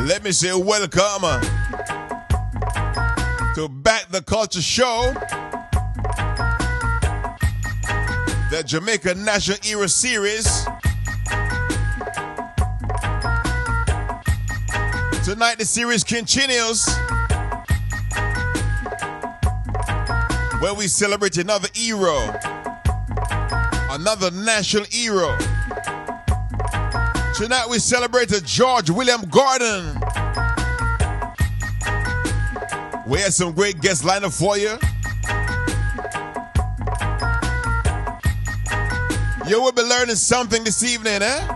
Let me say welcome to Back the Culture Show, the Jamaica National Era Series. Tonight the series continues, where we celebrate another era, another national hero. Tonight we celebrate George William Gordon. We have some great guests lined up for you. You will be learning something this evening, eh?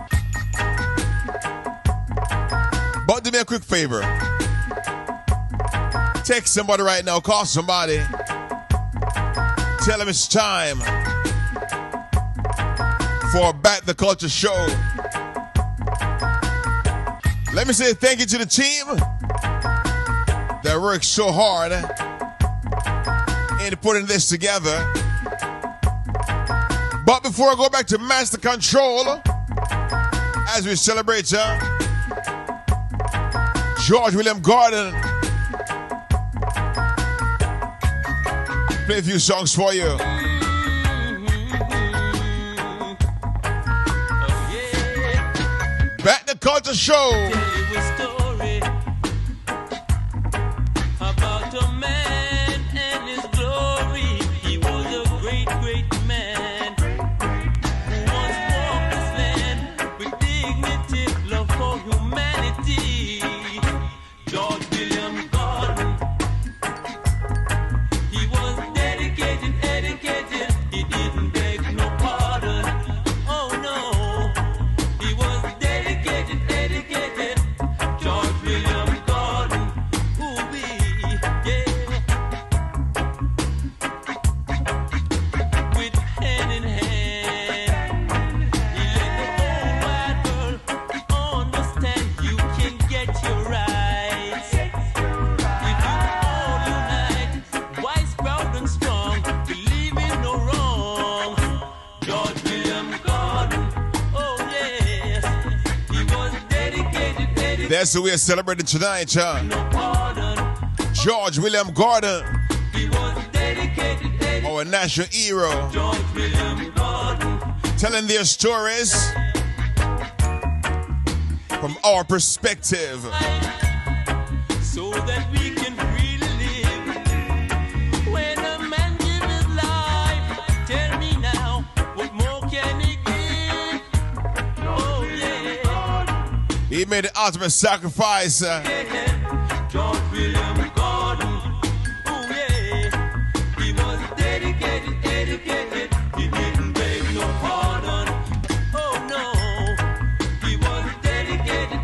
But do me a quick favor. Text somebody right now, call somebody. Tell them it's time for Back the Culture Show. Let me say thank you to the team that worked so hard in putting this together. But before I go back to Master Control, as we celebrate George William Gordon, play a few songs for you. Back the Culture Show. That's who we are celebrating tonight, George William Gordon, our national hero, telling their stories from our perspective. So that we can really live. When a man gives his life, tell me now, what more can he give? Oh yeah. He made the ultimate sacrifice. George William Gordon. Oh yeah. He was dedicated. He didn't beg no pardon. Oh no. He was dedicated.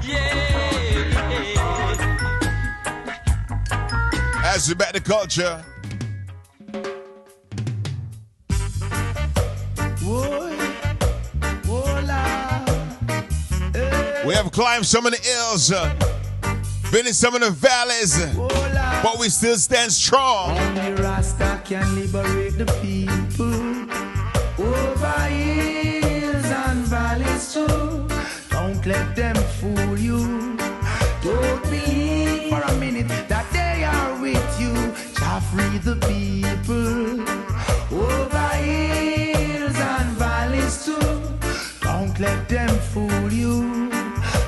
Yeah. As we back the culture. We have climbed some of the hills, been in some of the valleys, but we still stand strong. Only Rasta can liberate the people over hills and valleys too. Don't let them fool you. Don't believe for a minute that they are with you. Jah free the people over hills and valleys too. Don't let them fool you.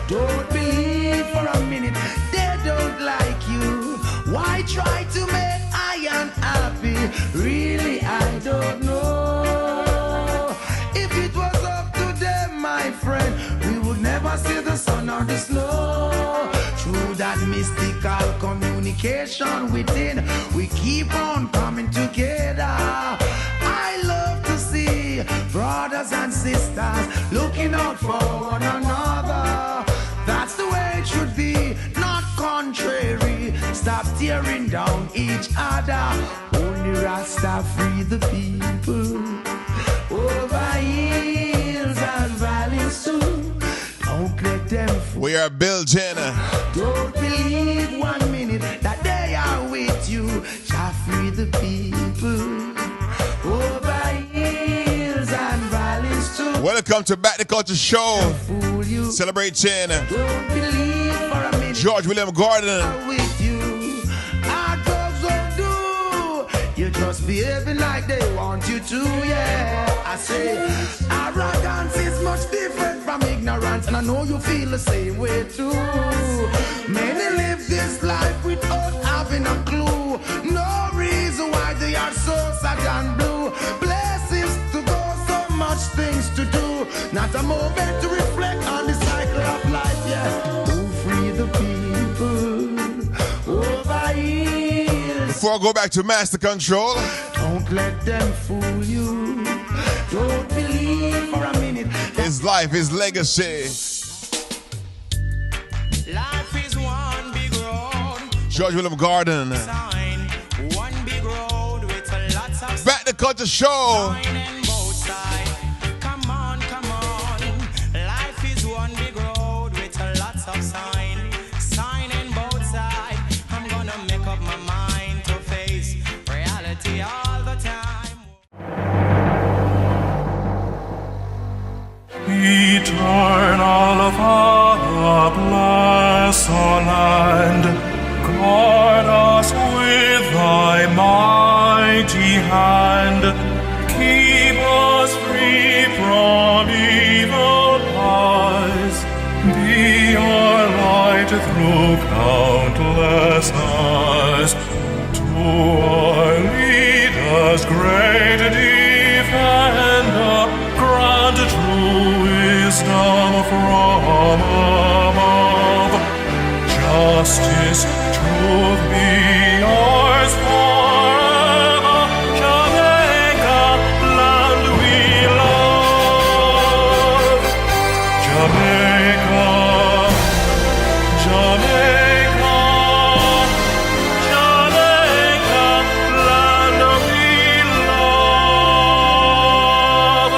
Don't believe for a minute they don't like you. Why try to make I unhappy? Really, I don't know. If it was up to them, my friend, we would never see the sun or the snow. Through that mystical communication within, we keep on coming together. I love to see brothers and sisters looking out for one another. That's the way it should be, not contrary. Stop tearing down each other. Only Rasta free the people over hills and valleys too. Don't let them fool. We are building. Don't believe 1 minute that they are with you. Shall free the people over hills and valleys too. Welcome to Back the Culture Show. Celebrating Don't believe George William Gordon. With you, our drugs don't do. You just behaving like they want you to, yeah. I say, arrogance is much different from ignorance, and I know you feel the same way too. Many live this life without having a clue. No reason why they are so sad and blue. Places to go, so much things to do. Not a moment to reflect on the cycle of life, yeah. Who free the people over years. Before I go back to master control, Don't let them fool you. Don't believe for a minute. his life, his legacy. Life is one big road. George William Gordon. Sign. One big road with a lots of Back to culture show. sign and both sides. Come on, come on. Life is one big road with a lots of sign. Sign and both sides. I'm gonna make up my mind to face reality all the time. Eternal Father, bless our land. Guard us with thy mighty hand. Keep us free from evil eyes. Be our light through countless eyes. To our leaders, great defender, grant true wisdom from above. Justice, truth be yours forever. Jamaica, land we love. Jamaica, Jamaica, Jamaica, land we love.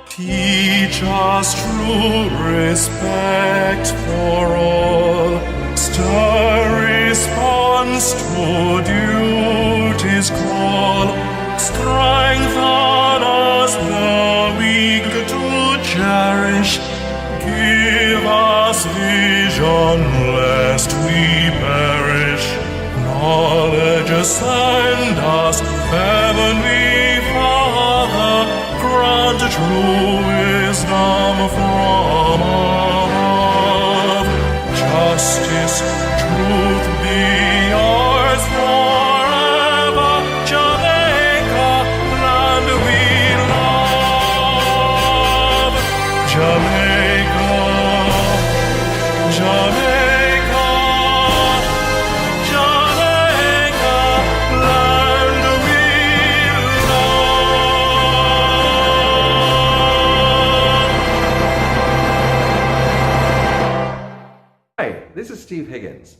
Teach us true respect for all. Stir response to duty's call. Strengthen us the weak to cherish. Give us vision lest we perish. Knowledge send us, heavenly Father. Grant true wisdom from above. Justice, truth be yours forever. Jamaica, land we love. Jamaica, Jamaica, Jamaica, land we love. Hi, this is Steve Higgins,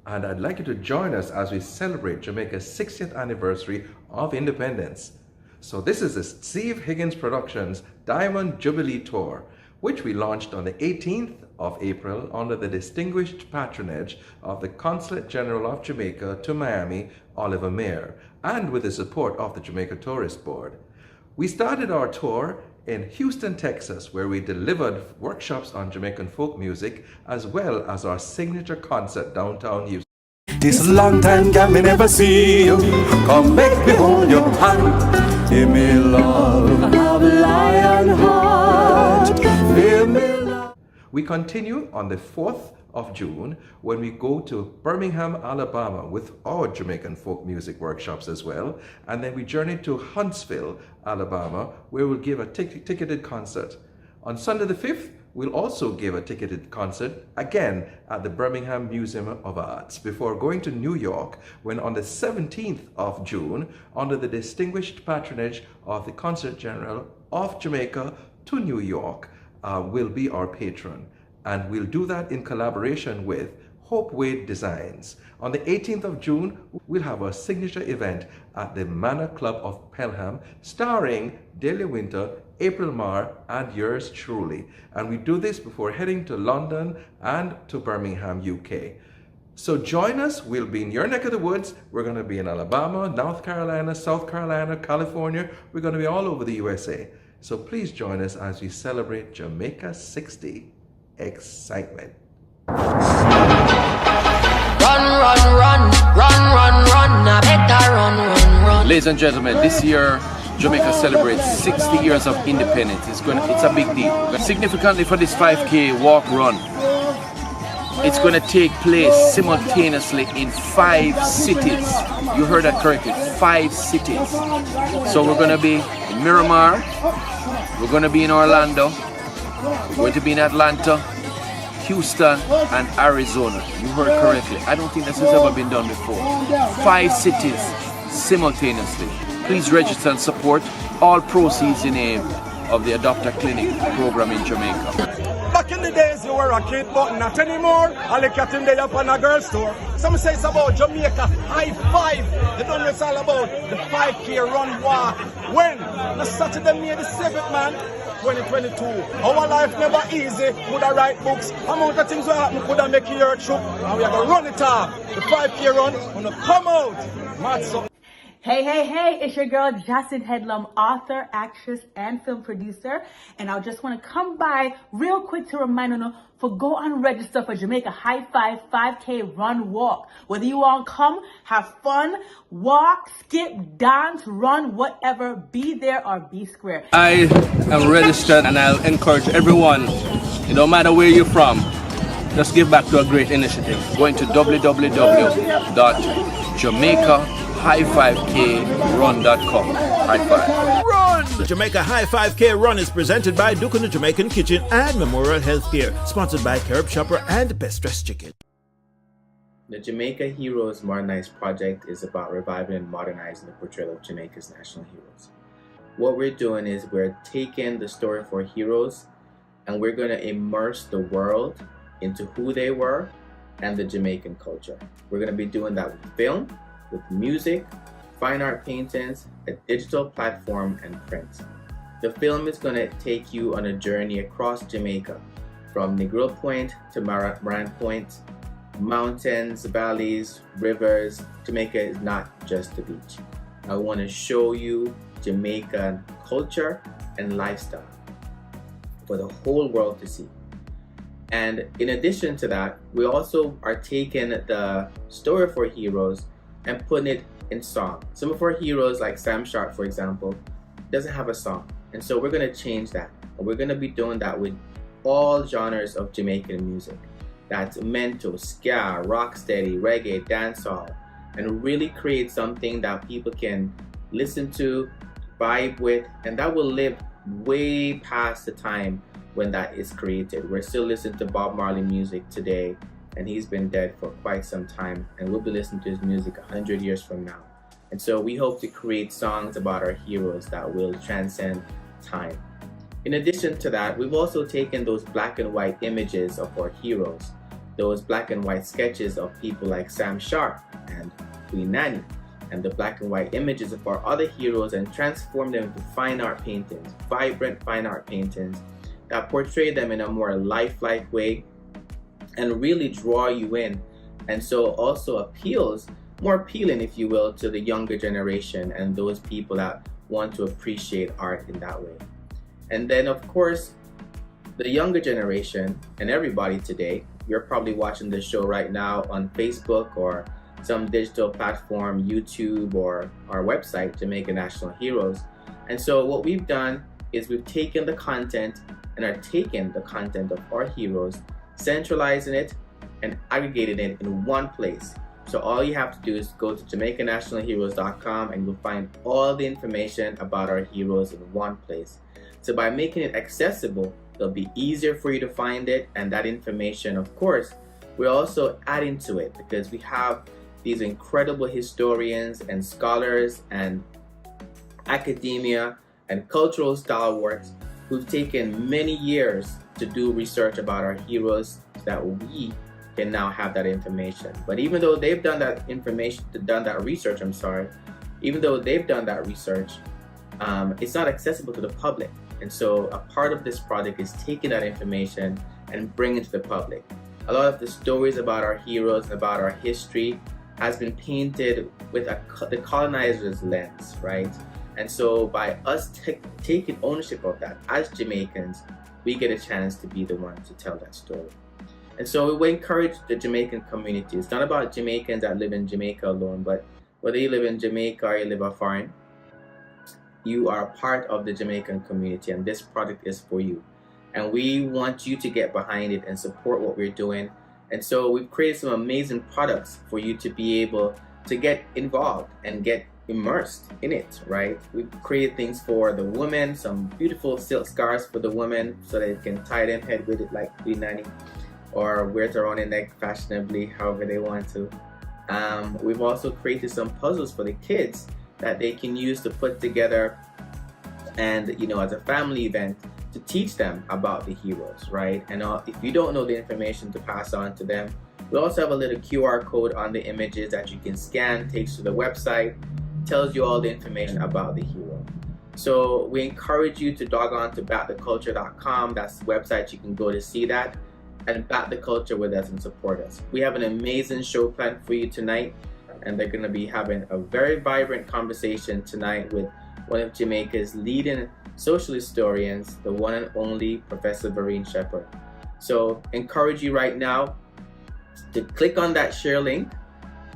and I'd like you to join us as we celebrate Jamaica's 60th anniversary of independence. So this is the Steve Higgins Productions Diamond Jubilee Tour, which we launched on the 18th of April under the distinguished patronage of the Consulate General of Jamaica to Miami, Oliver Mayer, and with the support of the Jamaica Tourist Board. We started our tour in Houston, Texas, where we delivered workshops on Jamaican folk music, as well as our signature concert downtown Houston. This long time can me never see you. Come make me hold your hand. Give me love, have a lion heart. Feel me love. We continue on the 4th of June when we go to Birmingham, Alabama with our Jamaican folk music workshops as well. And then we journey to Huntsville, Alabama, where we'll give a ticketed concert. On Sunday the 5th, we'll also give a ticketed concert again at the Birmingham Museum of Arts before going to New York when on the 17th of June, under the distinguished patronage of the Consulate General of Jamaica to New York, will be our patron. And we'll do that in collaboration with Hope Wade Designs. On the 18th of June, we'll have a signature event at the Manor Club of Pelham, starring Delia Winter, April Marr, and yours truly. And we do this before heading to London and to Birmingham, UK. So join us. We'll be in your neck of the woods. We're going to be in Alabama, North Carolina, South Carolina, California. We're going to be all over the USA. So please join us as we celebrate Jamaica 60. Excitement. I better run. Ladies and gentlemen, this year Jamaica celebrates 60 years of independence. It's a big deal. Significantly for this 5K walk run, it's going to take place simultaneously in 5 cities. You heard that correctly, 5 cities. So we're going to be in Miramar, we're going to be in Orlando, we're going to be in Atlanta, Houston, and Arizona. You heard correctly. I don't think this has ever been done before. 5 cities simultaneously. Please register and support. All proceeds in aid of the Adopter Clinic program in Jamaica. Back in the days you were a kid, but not anymore. I look at him there up on a girl's store. Some say it's about Jamaica high five. They don't know it's all about the 5K run walk. When? The Saturday, May the 7th, man. 2022. Our life never easy. Could I write books? Amount of things will happen. Could I make your trip? And we are going to run it off. The 5K run going to come out. Mad so. Hey, it's your girl, Jacinth Headlam, author, actress, and film producer. And I just want to come by real quick to remind you for go and register for Jamaica High Five 5K Run Walk. Whether you want to come, have fun, walk, skip, dance, run, whatever, be there or be square. I am registered and I'll encourage everyone, no matter where you're from, just give back to a great initiative. Going to www.jamaica5krun.com. High five. Run! The Jamaica High 5K Run is presented by Deacon the Jamaican Kitchen and Memorial Healthcare. Sponsored by Carib Shopper and Best Dressed Chicken. The Jamaica Heroes Modernized project is about reviving and modernizing the portrayal of Jamaica's national heroes. What we're doing is we're taking the story for heroes and we're going to immerse the world into who they were and the Jamaican culture. We're going to be doing that with film, with music, fine art paintings, a digital platform, and print. The film is going to take you on a journey across Jamaica, from Negril Point to Moran Point, mountains, valleys, rivers. Jamaica is not just a beach. I want to show you Jamaican culture and lifestyle for the whole world to see. And in addition to that, we also are taking the story for heroes and putting it in song. Some of our heroes, like Sam Sharp, for example, doesn't have a song. And so we're going to change that. And we're going to be doing that with all genres of Jamaican music. That's mento, ska, rocksteady, reggae, dancehall, and really create something that people can listen to, vibe with, and that will live way past the time when that is created. We're still listening to Bob Marley music today, and he's been dead for quite some time, and we'll be listening to his music 100 years from now. And so we hope to create songs about our heroes that will transcend time. In addition to that, we've also taken those black and white images of our heroes, those black and white sketches of people like Sam Sharp and Queen Nanny, and the black and white images of our other heroes, and transform them into fine art paintings, vibrant fine art paintings that portray them in a more lifelike way and really draw you in, and so also more appealing, if you will, to the younger generation and those people that want to appreciate art in that way. And then of course, the younger generation and everybody today, you're probably watching this show right now on Facebook or some digital platform, YouTube, or our website, Jamaica National Heroes. And so what we've done is we've taken the content and are taking the content of our heroes, centralizing it and aggregating it in one place. So all you have to do is go to JamaicanNationalHeroes.com and you'll find all the information about our heroes in one place. So by making it accessible, it'll be easier for you to find it, and that information, of course, we're also adding to it because we have these incredible historians and scholars and academia and cultural stalwarts who've taken many years to do research about our heroes so that we can now have that information. But even though they've done that research, it's not accessible to the public. And so a part of this project is taking that information and bringing it to the public. A lot of the stories about our heroes and about our history has been painted with the colonizer's lens, right? And so by us taking ownership of that as Jamaicans, we get a chance to be the one to tell that story. And so we encourage the Jamaican community. It's not about Jamaicans that live in Jamaica alone, but whether you live in Jamaica or you live afar, you are part of the Jamaican community, and this project is for you. And we want you to get behind it and support what we're doing. And so we've created some amazing products for you to be able to get involved and get immersed in it, right? We've created things for the women, some beautiful silk scarves for the women so they can tie their head with it like Queen Nanny, or wear it around their neck fashionably, however they want to. We've also created some puzzles for the kids that they can use to put together and, as a family event, to teach them about the heroes, right? And if you don't know the information to pass on to them, we also have a little QR code on the images that you can scan, takes to the website, tells you all the information about the hero. So we encourage you to log on to backtheculture.com. That's the website you can go to see that, and back the culture with us and support us. We have an amazing show planned for you tonight, and they're going to be having a very vibrant conversation tonight with one of Jamaica's leading social historians, the one and only Professor Verene Shepherd. So encourage you right now to click on that share link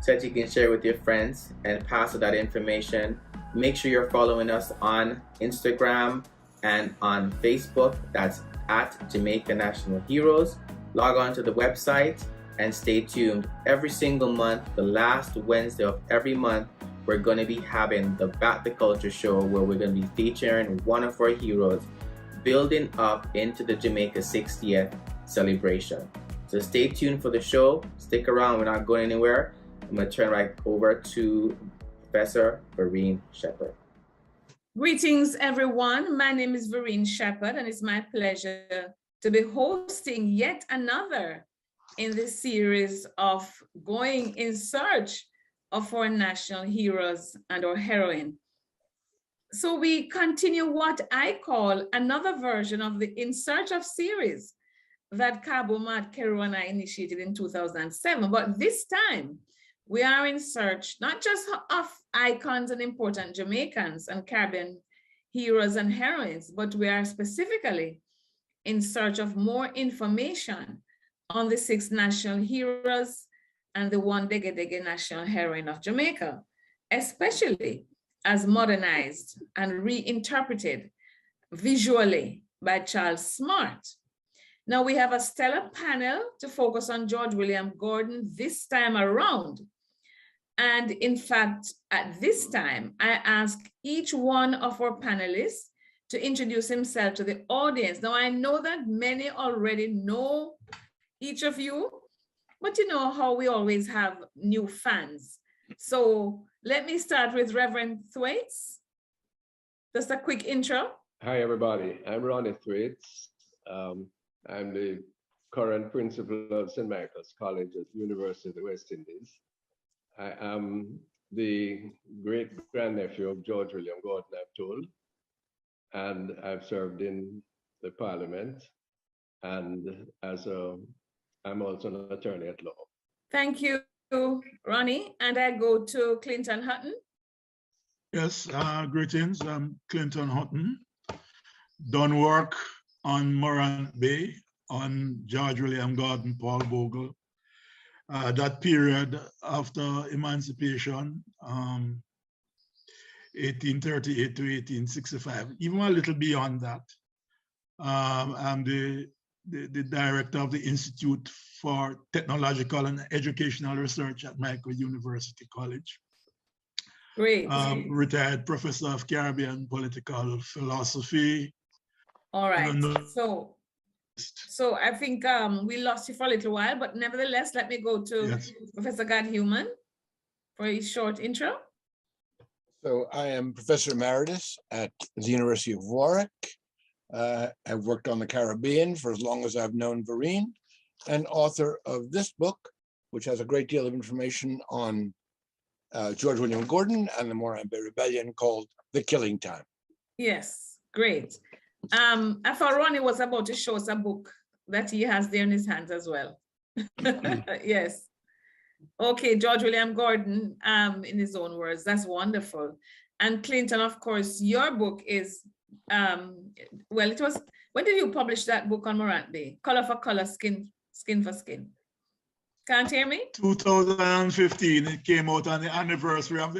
so that you can share with your friends and pass that information. Make sure you're following us on Instagram and on Facebook. That's at Jamaica National Heroes. Log on to the website and stay tuned. Every single month, the last Wednesday of every month, we're going to be having the Back the Culture show, where we're going to be featuring one of our heroes, building up into the Jamaica 60th celebration. So stay tuned for the show. Stick around. We're not going anywhere. I'm going to turn right over to Professor Verene Shepherd. Greetings, everyone. My name is Verene Shepherd, and it's my pleasure to be hosting yet another in this series of going in search of our national heroes and our heroine. So we continue what I call another version of the In Search of series that Cabo Matt Kero and I initiated in 2007. But this time we are in search not just of icons and important Jamaicans and Caribbean heroes and heroines, but we are specifically in search of more information on the 6 national heroes and the one Dege Dege national heroine of Jamaica, especially as modernized and reinterpreted visually by Charles Smart. Now we have a stellar panel to focus on George William Gordon this time around. And in fact, at this time, I ask each one of our panelists to introduce himself to the audience. Now I know that many already know each of you, but you know how we always have new fans. So let me start with Reverend Thwaites. Just a quick intro. Hi, everybody. I'm Ronnie Thwaites. I'm the current principal of St. Michael's College at the University of the West Indies. I am the great-grandnephew of George William Gordon, I'm told, and I've served in the Parliament, and I'm also an attorney at law. Thank you, Ronnie. And I go to Clinton Hutton. Yes, greetings. I'm Clinton Hutton. Done work on Morant Bay, on George William Gordon, Paul Bogle. That period after emancipation, 1838 to 1865, even a little beyond that. I'm the director of the Institute for Technological and Educational Research at Michael University College. Great. Retired professor of Caribbean political philosophy. All right. So I think we lost you for a little while, but nevertheless, let me go to Professor Gad Heuman for a short intro. So I am Professor Emeritus at the University of Warwick. I've worked on the Caribbean for as long as I've known Verene, and author of this book, which has a great deal of information on George William Gordon and the Morant Bay Rebellion, called The Killing Time. Yes, great. I thought Ronnie was about to show us a book that he has there in his hands as well. Yes. Okay, George William Gordon, in his own words, that's wonderful. And Clinton, of course, your book is, well, it was, when did you publish that book on Morant Bay? Color for Color, Skin Skin for Skin. Can't hear me? 2015, it came out on the anniversary of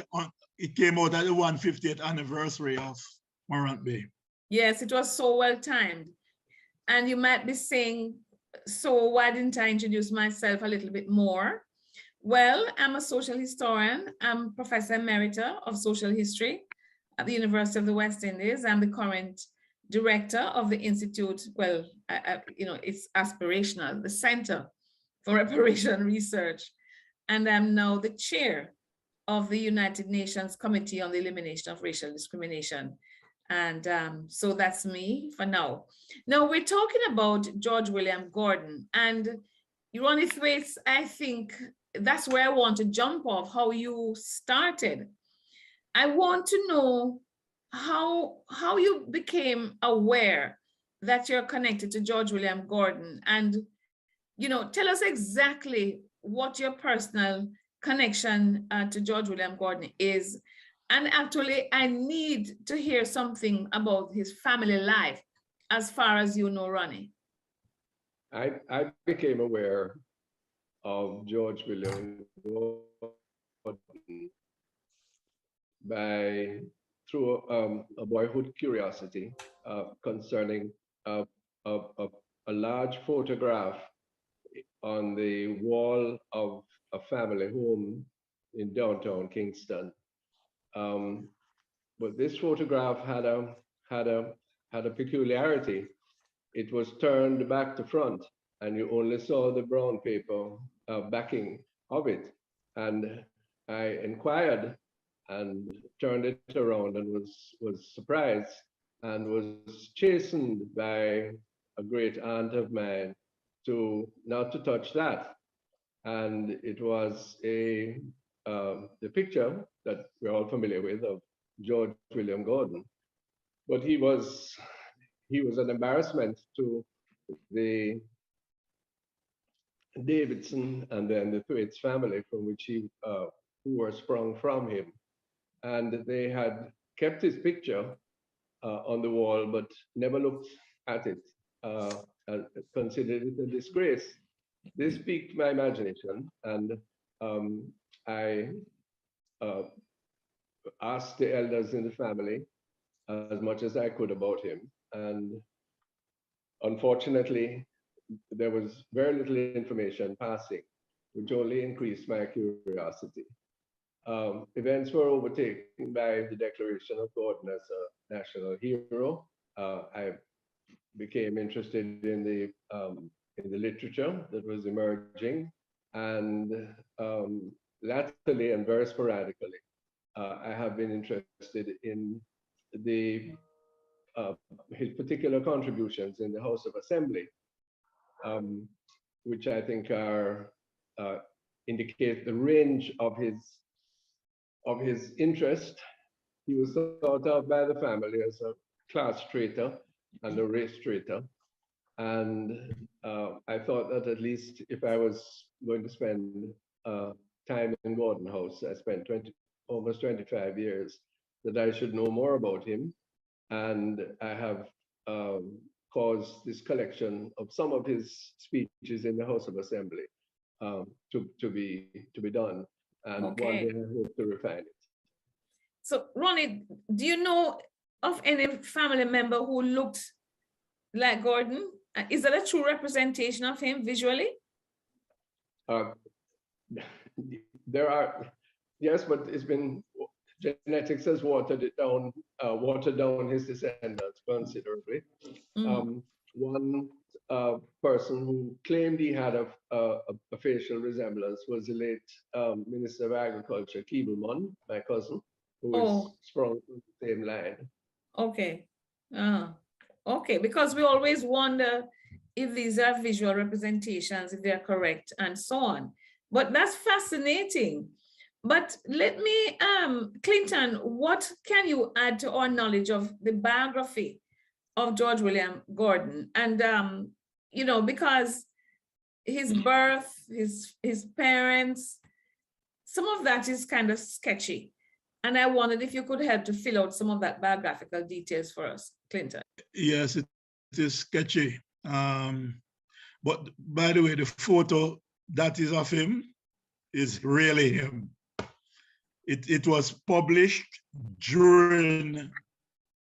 it came out at the 150th anniversary of Morant Bay. Yes, it was so well timed. And you might be saying, so why didn't I introduce myself a little bit more? Well, I'm a social historian. I'm Professor Emerita of Social History at the University of the West Indies. I'm the current director of the Institute, well, it's aspirational, the Center for Reparation Research. And I'm now the chair of the United Nations Committee on the Elimination of Racial Discrimination. And so that's me for now. Now we're talking about George William Gordon, and Ronnie Thwaites, I think that's where I want to jump off, how you started. I want to know how you became aware that you're connected to George William Gordon, and tell us exactly what your personal connection to George William Gordon is. And actually, I need to hear something about his family life, as far as you know, Ronnie. I became aware of George William Gordon through a boyhood curiosity concerning a large photograph on the wall of a family home in downtown Kingston. But this photograph had a peculiarity. It was turned back to front, and you only saw the brown paper backing of it. And I inquired and turned it around and was surprised and was chastened by a great aunt of mine not to touch that. And it was the picture that we're all familiar with of George William Gordon, but he was an embarrassment to the Davidson and then the Thwaites family, from which who were sprung from him, and they had kept his picture on the wall, but never looked at it, and considered it a disgrace. This piqued my imagination, and I asked the elders in the family as much as I could about him. And unfortunately, there was very little information passing, which only increased my curiosity. Events were overtaken by the declaration of Gordon as a national hero. I became interested in the literature that was emerging, and latterly and very sporadically, I have been interested in his particular contributions in the House of Assembly, which I think indicate the range of his interest. He was thought of by the family as a class traitor and a race traitor. And I thought that at least if I was going to spend time in Gordon House, I spent almost 25 years, that I should know more about him. And I have caused this collection of some of his speeches in the House of Assembly to be done. And Okay. one day I hope to refine it. So, Ronnie, do you know of any family member who looked like Gordon? Is that a true representation of him visually? There are, yes, but it's been, genetics has watered down his descendants considerably. One person who claimed he had a facial resemblance was the late Minister of Agriculture, Keebleman, my cousin, who is sprung from the same line. Okay. Okay, because we always wonder if these are visual representations, if they're correct, and so on. But that's fascinating. But let me, Clinton, what can you add to our knowledge of the biography of George William Gordon? And, because his birth, his parents, some of that is kind of sketchy. And I wondered if you could help to fill out some of that biographical details for us, Clinton. Yes, it is sketchy. But by the way, the photo that is of him is really him. It was published during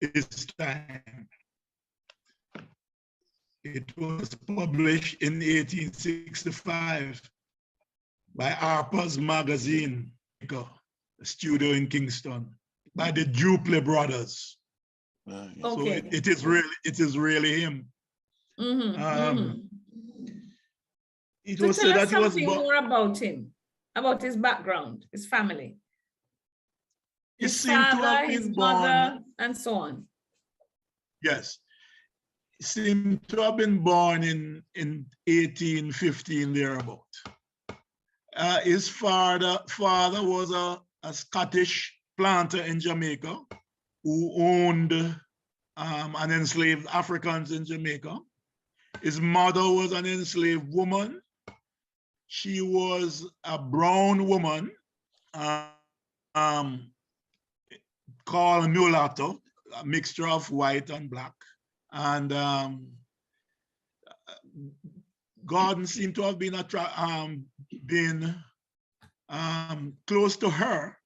his time. It was published in 1865 by Harper's Magazine, a studio in Kingston, by the Dupley brothers. So it is really him. It So was tell said us that he was something more about him, about his background, his family, his father, his mother, and so on. Yes. He seemed to have been born in 1815 thereabout. His father was a Scottish planter in Jamaica who owned and enslaved Africans in Jamaica. His mother was an enslaved woman. She was a brown woman called mulatto, a mixture of white and black. And Gordon seemed to have been close to her,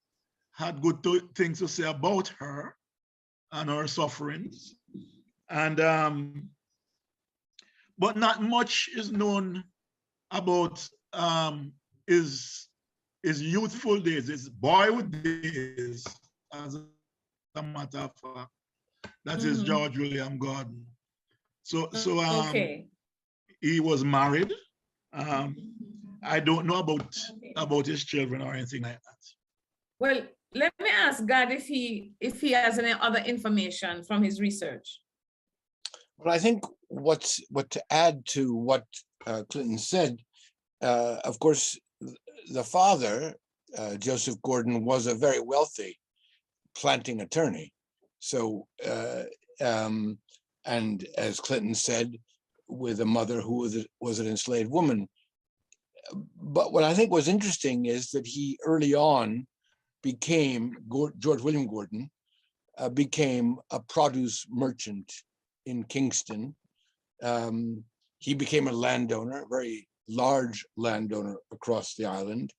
had good things to say about her and her sufferings. And but not much is known about his youthful days, his boyhood days, as a matter of fact. That is George William Gordon. So he was married. I don't know about his children or anything like that. Well, let me ask Gad if he has any other information from his research. Well, I think what to add to what Clinton said, of course, the father, Joseph Gordon, was a very wealthy planting attorney. So, and as Clinton said, with a mother who was an enslaved woman. But what I think was interesting is that he early on became, George William Gordon, became a produce merchant in Kingston. He became a landowner, a very large landowner across the island.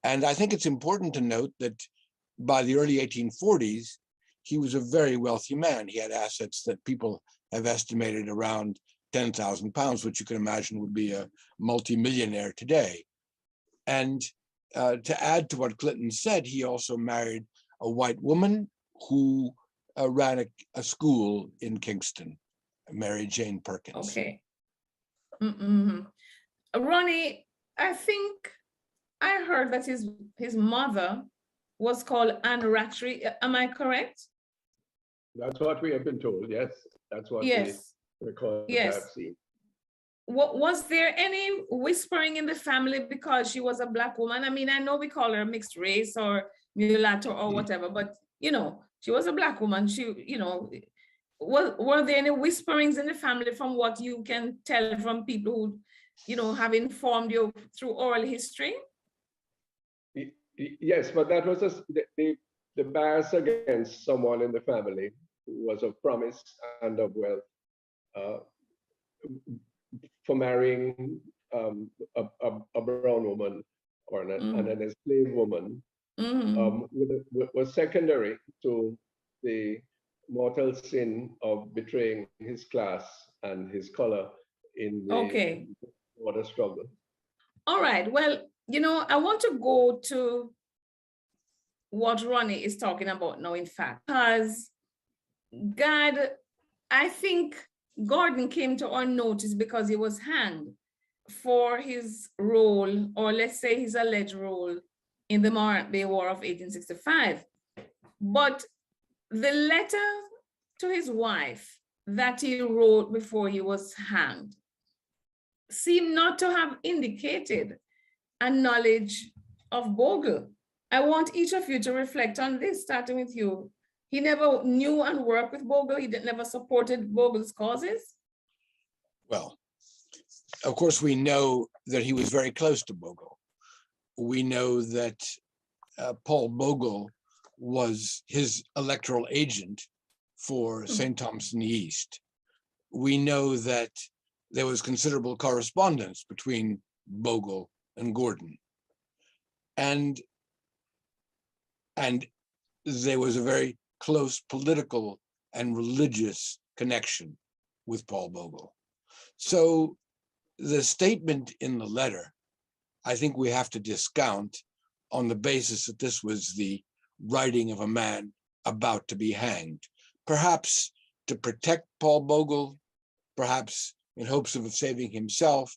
And I think it's important to note that by the early 1840s, he was a very wealthy man. He had assets that people have estimated around £10,000, which you can imagine would be a multimillionaire today. And to add to what Clinton said, he also married a white woman who ran a school in Kingston, Mary Jane Perkins. Okay. Ronnie, I think I heard that his mother was called Anne Rattray. Am I correct? That's what we have been told. Yes, that's what we record. Have seen. Was there any whispering in the family because she was a Black woman? I mean, I know we call her mixed race or mulatto or whatever, but you know, she was a Black woman. She, you know, were there any whisperings in the family from what you can tell from people who, you know, have informed you through oral history? Yes, but that was the bias against someone in the family who was of promise and of wealth for marrying a brown woman or an enslaved woman was secondary to the mortal sin of betraying his class and his color in the border struggle. All right, well, you know, I want to go to what Ronnie is talking about now, in fact, because Gad, I think Gordon came to our notice because he was hanged for his role, or let's say his alleged role, in the Morant Bay War of 1865. But the letter to his wife that he wrote before he was hanged seemed not to have indicated a knowledge of Bogle. I want each of you to reflect on this, starting with you. He never knew and worked with Bogle. He never supported Bogle's causes. Well, of course, we know that he was very close to Bogle. We know that Paul Bogle was his electoral agent for St. Thomas in the East. We know that there was considerable correspondence between Bogle and Gordon. And there was a very close political and religious connection with Paul Bogle. So the statement in the letter, I think we have to discount on the basis that this was the writing of a man about to be hanged, perhaps to protect Paul Bogle, perhaps in hopes of saving himself.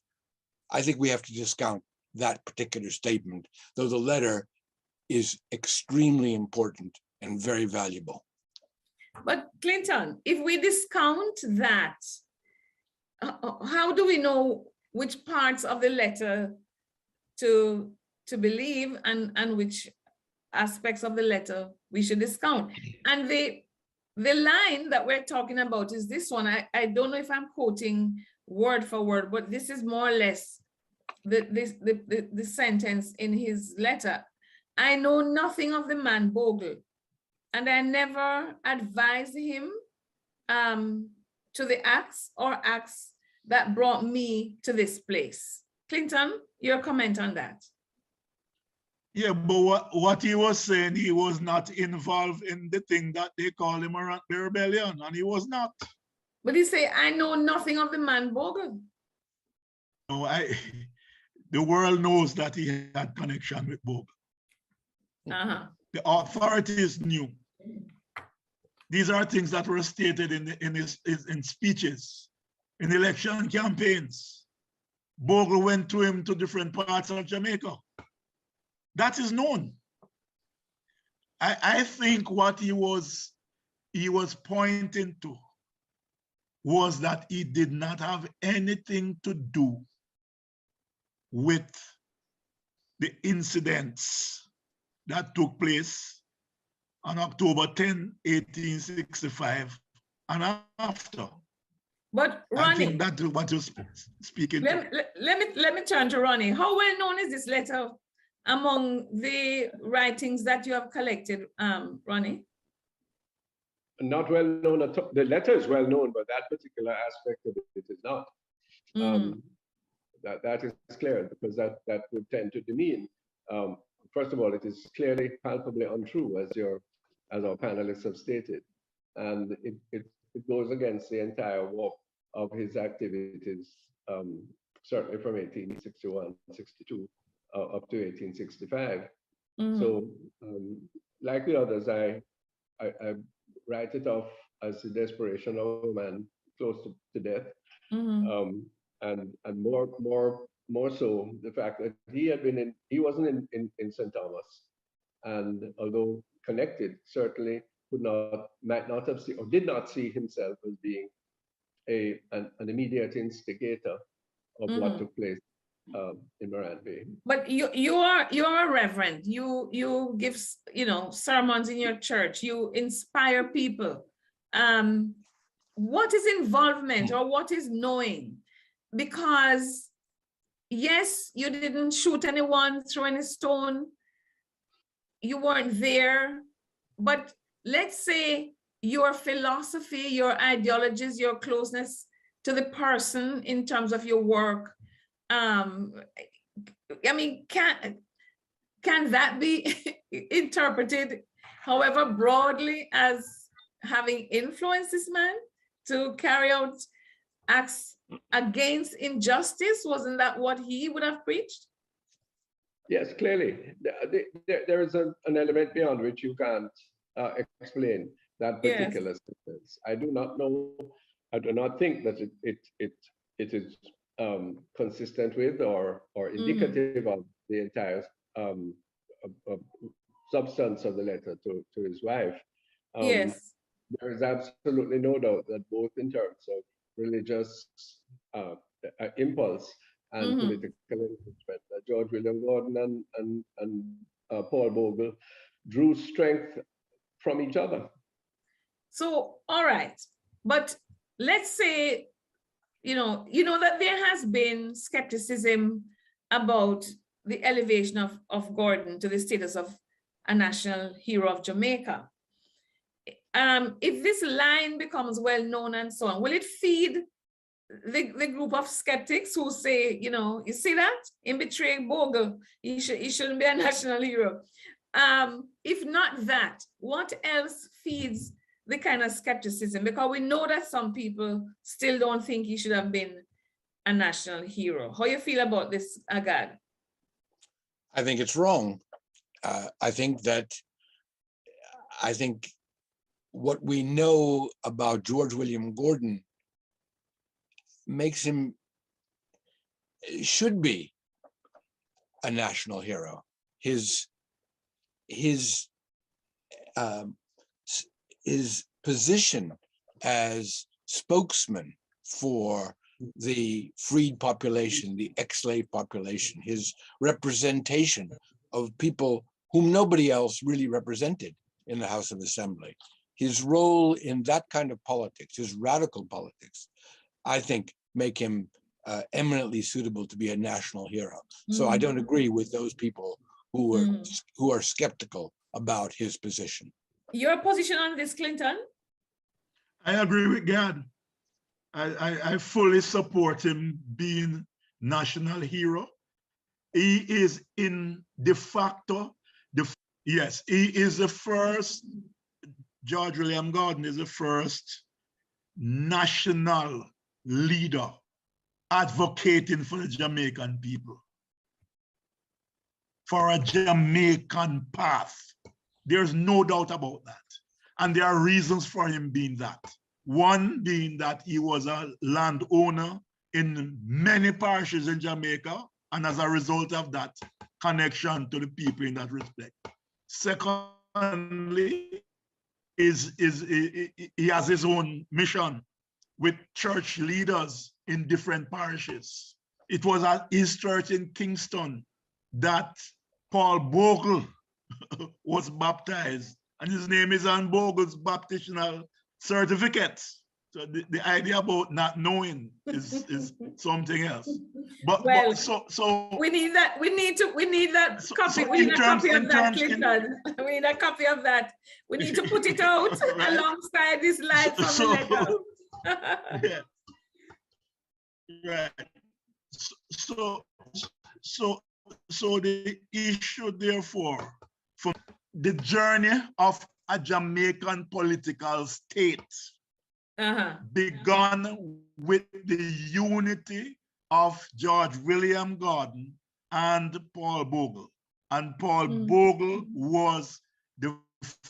I think we have to discount that particular statement, though the letter is extremely important and very valuable. But Clinton, if we discount that, how do we know which parts of the letter to believe and which aspects of the letter we should discount? And the line that we're talking about is this one. I don't know if I'm quoting word for word, but this is more or less the sentence in his letter. I know nothing of the man Bogle, and I never advised him to the acts that brought me to this place. Clinton, your comment on that? Yeah, but what he was saying, he was not involved in the thing that they call him the rebellion, and he was not. But he say, I know nothing of the man Bogle. No, the world knows that he had connection with Bogle. The authorities knew. These are things that were stated in speeches, in election campaigns. Bogle went to him to different parts of Jamaica. That is known. I think what he was pointing to was that he did not have anything to do with the incidents that took place on October 10, 1865 and after. But Ronnie, I think that's what you're speaking to. Let me turn to Ronnie. How well known is this letter among the writings that you have collected, Ronnie? Not well known at all. The letter is well known, but that particular aspect of it is not. That is clear, because that would tend to demean. First of all, it is clearly palpably untrue, as our panelists have stated, and it goes against the entire walk of his activities, certainly from 1861, 62 up to 1865. So, like the others, I write it off as the desperation of a man close to death, and more so the fact that he wasn't in St. Thomas, and although connected, certainly might not have seen or did not see himself as being an immediate instigator of what took place in Morant Bay. But you are a reverend. You give sermons in your church. You inspire people. What is involvement or what is knowing? Because yes, you didn't shoot anyone, throw any stone. You weren't there. But let's say your philosophy, your ideologies, your closeness to the person in terms of your work. I mean, can that be interpreted, however broadly, as having influenced this man to carry out acts against injustice? Wasn't that what he would have preached? Yes, clearly. There is an element beyond which you can't explain that particular sentence. I do not know, I do not think that it is consistent with or indicative of the entire substance of the letter to his wife. Yes. There is absolutely no doubt that both in terms of religious impulse and political engagement, that George William Gordon and Paul Bogle drew strength from each other. So, all right, but let's say, you know that there has been skepticism about the elevation of Gordon to the status of a national hero of Jamaica. If this line becomes well known and so on, will it feed the group of skeptics who say, you see that? In betraying Bogle, he shouldn't be a national hero. If not that, what else feeds the kind of skepticism? Because we know that some people still don't think he should have been a national hero. How you feel about this, Gad? I think it's wrong. I think what we know about George William Gordon makes him, should be a national hero. His position as spokesman for the freed population, the ex-slave population, his representation of people whom nobody else really represented in the House of Assembly, his role in that kind of politics, his radical politics, I think make him eminently suitable to be a national hero. So I don't agree with those people who are skeptical about his position. Your position on this, Clinton? I agree with Gad. I fully support him being national hero. He is in de facto, yes, he is the first, George William Gordon is the first national leader advocating for the Jamaican people, for a Jamaican path. There's no doubt about that. And there are reasons for him being that. One being that he was a landowner in many parishes in Jamaica, and as a result of that, connection to the people in that respect. Secondly, he has his own mission with church leaders in different parishes. It was at his church in Kingston that Paul Bogle was baptized, and his name is on Bogle's baptismal certificate. So the idea about not knowing is something else. But we need that. We need that copy. We need a copy of that, Clinton. We need a copy of that. We need to put it out right alongside this live from the letter. Yeah. Right. So the issue, therefore, from the journey of a Jamaican political state begun with the unity of George William Gordon and Paul Bogle. And Paul Bogle was the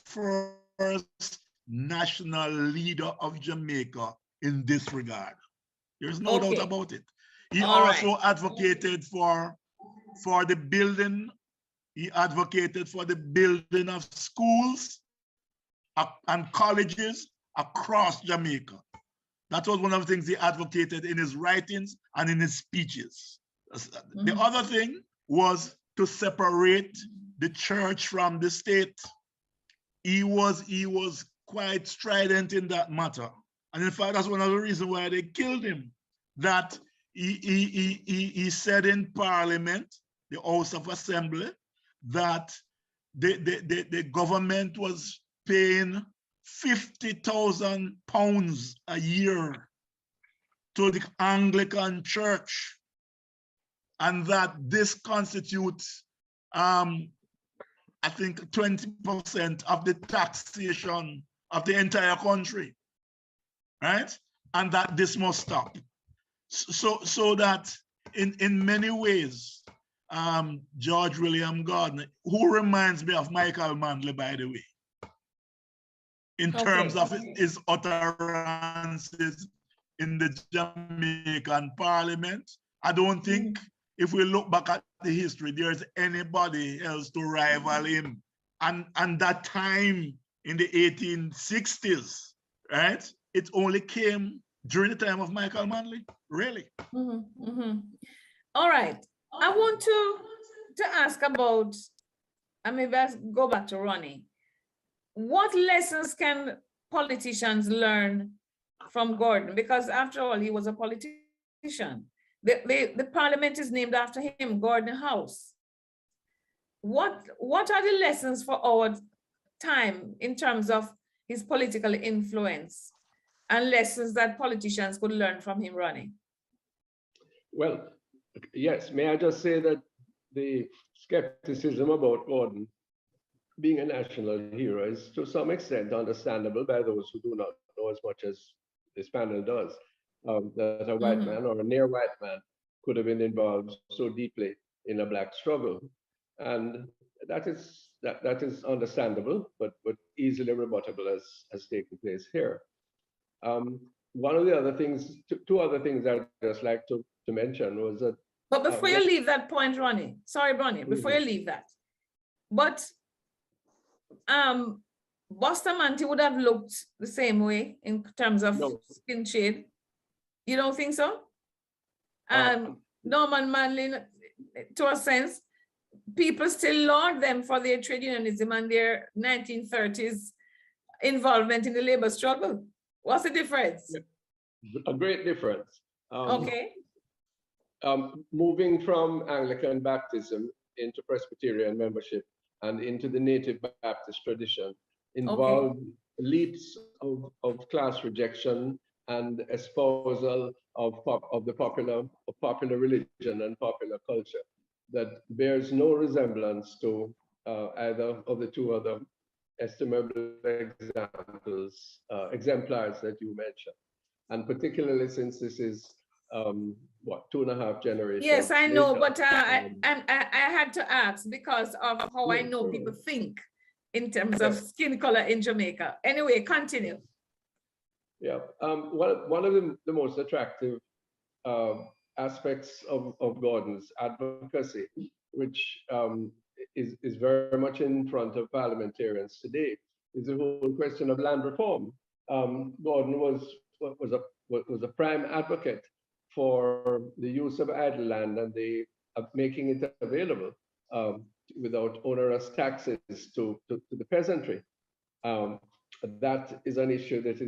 first national leader of Jamaica in this regard. There's no doubt about it. He also advocated for the building. He advocated for the building of schools and colleges across Jamaica. That was one of the things he advocated in his writings and in his speeches. The other thing was to separate the church from the state. He was quite strident in that matter. And in fact, that's one of the reasons why they killed him. That he said in Parliament, the House of Assembly, that the government was paying £50,000 a year to the Anglican Church, and that this constitutes, I think, 20% of the taxation of the entire country, right? And that this must stop. So that in many ways, George William Gordon, who reminds me of Michael Manley, by the way, in terms of his utterances in the Jamaican Parliament. I don't think, if we look back at the history, there's anybody else to rival him. And that time in the 1860s, right? It only came during the time of Michael Manley, really. All right, I want to ask about, and maybe I'll go back to Ronnie. What lessons can politicians learn from Gordon? Because after all, he was a politician. The parliament is named after him, Gordon House. What are the lessons for our time in terms of his political influence and lessons that politicians could learn from him, Ronnie? Well, yes. May I just say that the skepticism about Gordon being a national hero is to some extent understandable by those who do not know as much as this panel does, that a white man or a near white man could have been involved so deeply in a Black struggle. And that is understandable, but easily rebuttable as has taken place here. One of the other things, two other things I'd just like to mention was that. But before you leave that point, Ronnie, sorry, Ronnie, before you leave that, but Bustamante would have looked the same way in terms of skin shade. You don't think so? Norman Manley, to a sense, people still laud them for their trade unionism and their 1930s involvement in the labor struggle. What's the difference? A great difference. Okay. Moving from Anglican baptism into Presbyterian membership and into the native Baptist tradition involved leaps of class rejection and espousal of the popular religion and popular culture that bears no resemblance to either of the two other estimable exemplars that you mentioned, and particularly since this is 2.5 generations. Yes, I know, later. but I had to ask because of how I know people think in terms of skin color in Jamaica. Anyway, continue. Yeah, one of the most attractive aspects of Gordon's advocacy, which is very much in front of parliamentarians today, is the whole question of land reform. Gordon was a prime advocate for the use of idle land and making it available without onerous taxes to the peasantry. That is an issue that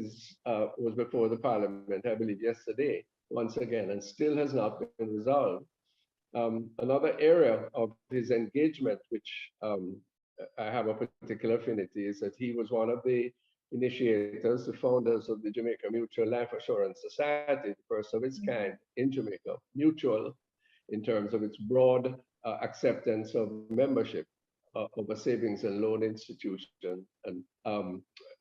was before the Parliament, I believe, yesterday, once again, and still has not been resolved. Another area of his engagement, which I have a particular affinity, is that he was one of the initiators, the founders of the Jamaica Mutual Life Assurance Society, the first of its kind in Jamaica, mutual in terms of its broad acceptance of membership of a savings and loan institution. And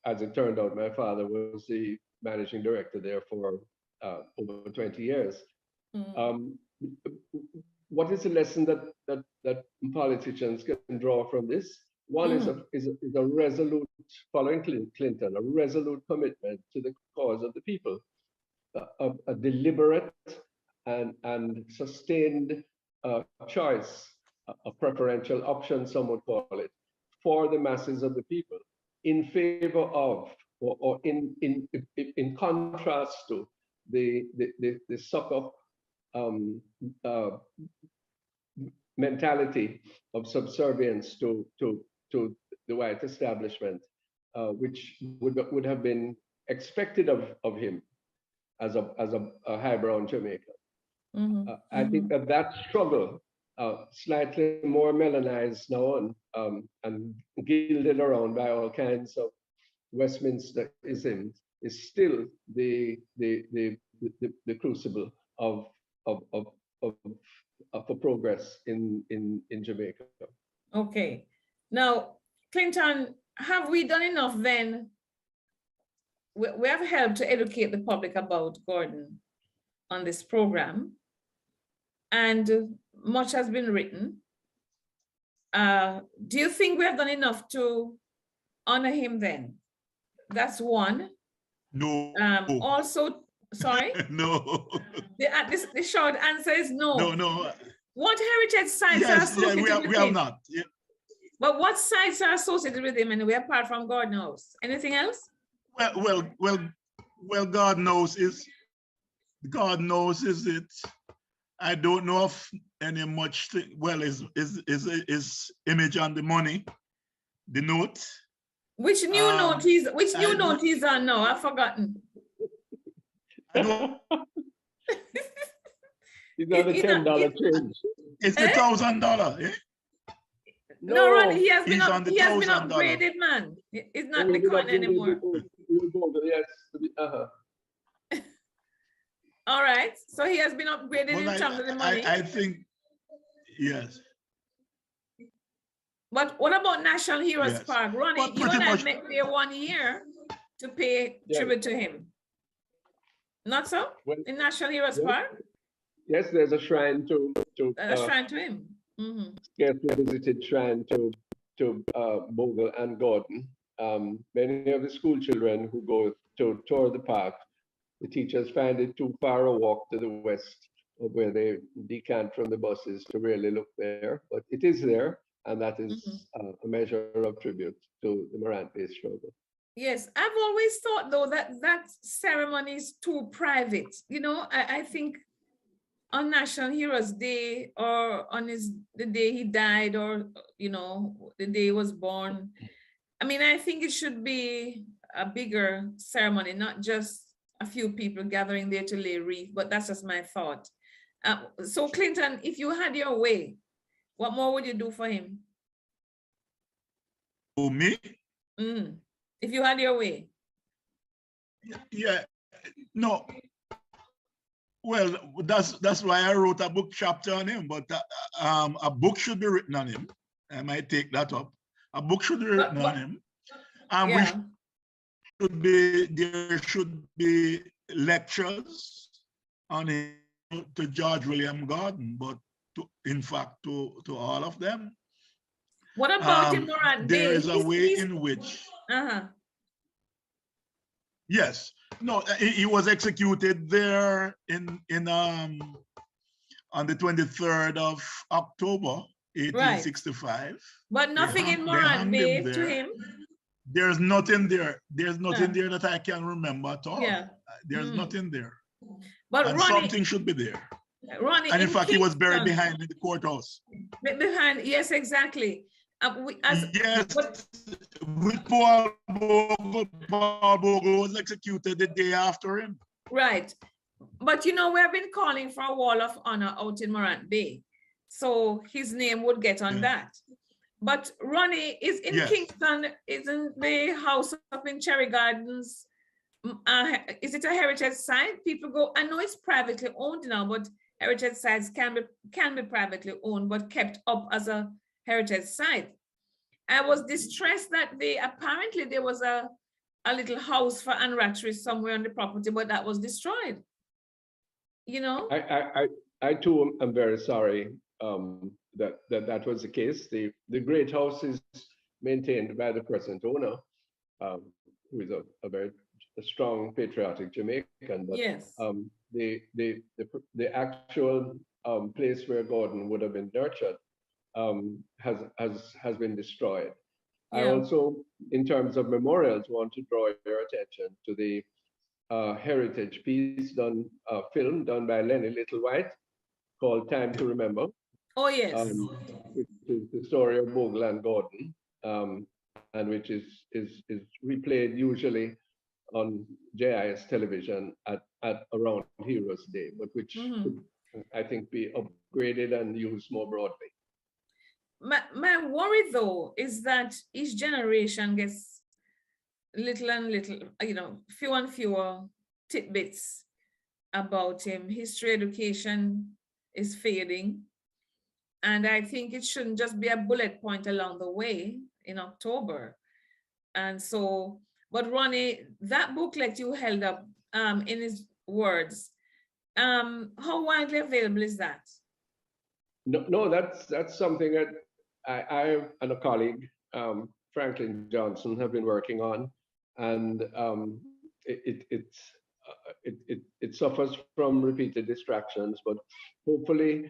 as it turned out, my father was the managing director there for over 20 years. What is the lesson that politicians can draw from this? One is a resolute, following Clinton, a resolute commitment to the cause of the people, a deliberate and sustained choice, a preferential option, some would call it, for the masses of the people, in favor of, or in contrast to the suck-up mentality of subservience to the white establishment, which would have been expected of him as a high-brown Jamaican. I think that struggle, slightly more melanized now and gilded around by all kinds of Westminsterism, is still the crucible of progress in Jamaica. Okay. Now, Clinton, have we done enough then? We have helped to educate the public about Gordon on this program, and much has been written. Do you think we have done enough to honor him then? That's one. No. Also, sorry? No. The short answer is no. No. What heritage sites are associated with him? We have not. Yeah. But what sites are associated with him anyway, apart from God knows? Anything else? Well, God knows is it. I don't know of any much thing. Well, is image on the money, the note. Which new note he's on now? I've forgotten. He's on the $10 change. It's the $1,000. Eh? No, Ronnie, he has been upgraded, man. It's not the coin anymore. Yes. All right. So he has been upgraded in terms of the money. I think, yes. But what about National Heroes Park? Ronnie, you and I met there 1 year to pay tribute to him. Not so? In National Heroes Park? Yes, there's a shrine to a shrine to him. Scarcely visited shrine to Bogle and Gordon. Many of the school children who go to tour the park, the teachers find it too far a walk to the west of where they decant from the buses to really look there. But it is there, and that is a measure of tribute to the Morant-based struggle. Yes, I've always thought though that that ceremony is too private. You know, I think on National Heroes Day or on the day he died, or you know, the day he was born. I mean, I think it should be a bigger ceremony, not just a few people gathering there to lay wreath, but that's just my thought. So Clinton, if you had your way, what more would you do for him? For me? If you had your way. Yeah, no. Well, that's why I wrote a book chapter on him, but a book should be written on him. I might take that up. A book should be written on him. And there should be lectures on him to George William Gordon, but in fact to all of them. What about in Morant Bay? There is a way in which yes. No, he was executed there on the 23rd of October, 1865. Right. But nothing in Morant Bay to him? There's nothing there. There's nothing there that I can remember at all. Yeah. There's nothing there. But and Ronnie, something should be there. Ronnie, and in fact, he was buried behind in the courthouse. Behind, yes, exactly. Yes, with Paul Bogle. Paul Bogle was executed the day after him. Right. But you know, we have been calling for a wall of honor out in Morant Bay. So his name would get on that. But Ronnie is in Kingston, isn't the house up in Cherry Gardens? Is it a heritage site? People go, I know it's privately owned now, but heritage sites can be privately owned, but kept up as a heritage site. I was distressed that apparently there was a little house for unrattery somewhere on the property, but that was destroyed. You know? I too am very sorry that was the case. The great house is maintained by the present owner, who is a very strong patriotic Jamaican. But the actual place where Gordon would have been nurtured has been destroyed. I also, in terms of memorials, want to draw your attention to the heritage piece film done by Lenny Littlewhite called Time to Remember. Oh yes. Which is the story of Bogle and Gordon, and which is replayed usually on JIS television at around Heroes Day, but which could, I think, be upgraded and used more broadly. My worry though is that each generation gets little and little, you know, fewer and fewer tidbits about him. History education is fading. And I think it shouldn't just be a bullet point along the way in October. And so, but Ronnie, that booklet you held up in his words, how widely available is that? No, that's something that I and a colleague, Franklin Johnson, have been working on, and it suffers from repeated distractions, but hopefully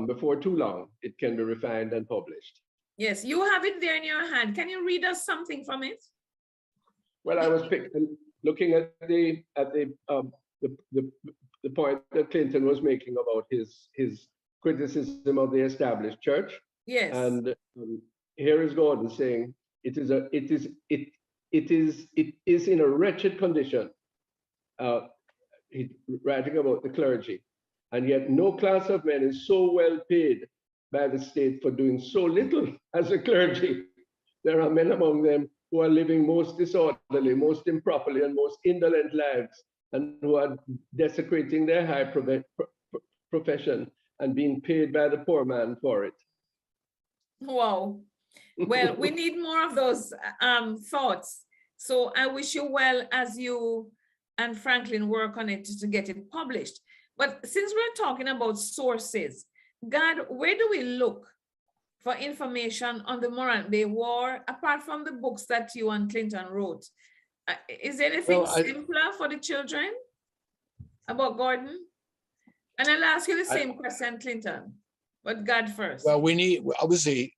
before too long it can be refined and published. Yes, you have it there in your hand. Can you read us something from it? Well, I was looking at the point that Clinton was making about his criticism of the established church. Yes. And here is Gordon saying it is in a wretched condition. He's writing about the clergy, and yet no class of men is so well paid by the state for doing so little as a clergy. There are men among them who are living most disorderly, most improperly, and most indolent lives, and who are desecrating their high profession and being paid by the poor man for it. Wow. Well, we need more of those thoughts. So I wish you well as you and Franklin work on it to get it published. But since we're talking about sources, Gad, where do we look for information on the Morant Bay War, apart from the books that you and Clinton wrote? Is there anything simpler for the children about Gordon? And I'll ask you the same question, Clinton, but Gad first. Well, we need, obviously,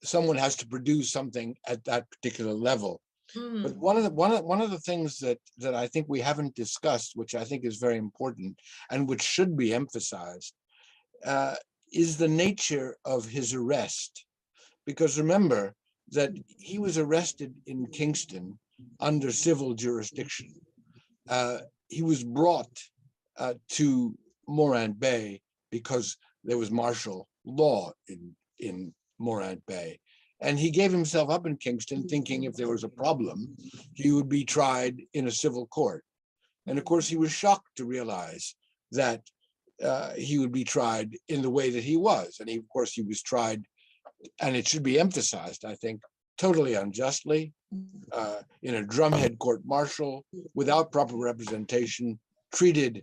someone has to produce something at that particular level. But one of the things that I think we haven't discussed, which I think is very important and which should be emphasized, is the nature of his arrest. Because remember that he was arrested in Kingston under civil jurisdiction. He was brought to Morant Bay because there was martial law in Morant Bay. And he gave himself up in Kingston thinking if there was a problem, he would be tried in a civil court. And of course, he was shocked to realize that he would be tried in the way that he was. And of course, he was tried, and it should be emphasized, I think, totally unjustly, in a drumhead court-martial, without proper representation, treated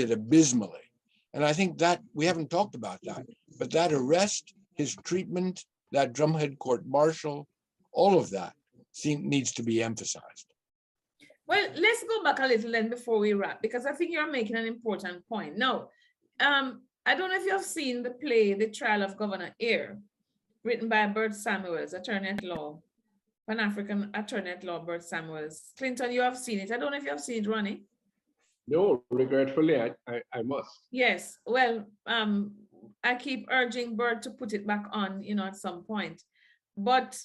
abysmally. And I think that we haven't talked about that, but that arrest, his treatment, that drumhead court-martial, all of that needs to be emphasized. Well, let's go back a little then before we wrap, because I think you're making an important point. Now, I don't know if you have seen the play, The Trial of Governor Eyre, written by Bert Samuels, attorney at law, Pan-African attorney at law, Bert Samuels. Clinton, you have seen it. I don't know if you have seen it, Ronnie. No, regretfully, I must. Yes, well, I keep urging Bert to put it back on, at some point. But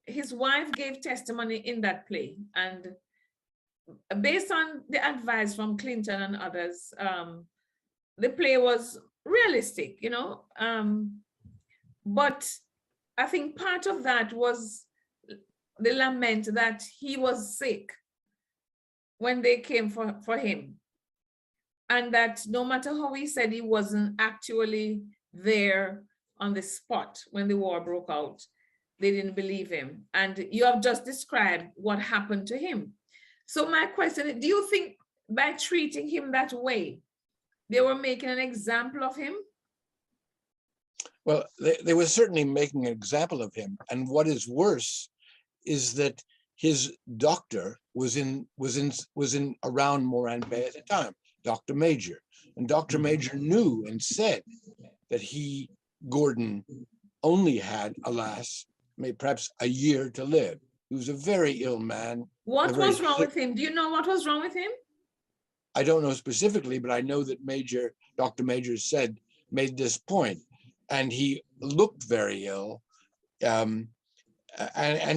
his wife gave testimony in that play, and based on the advice from Clinton and others, the play was realistic, but I think part of that was the lament that he was sick when they came for him, and that no matter how he said he wasn't actually there on the spot when the war broke out, they didn't believe him. And you have just described what happened to him. So my question is, do you think by treating him that way, they were making an example of him? Well, they were certainly making an example of him. And what is worse is that his doctor was in around Morant Bay at the time, Dr. Major. And Dr. Major knew and said that Gordon, only had, alas, perhaps a year to live. He was a very ill man. What was wrong with him? Do you know what was wrong with him? I don't know specifically, but I know that Dr. Major made this point, and he looked very ill, and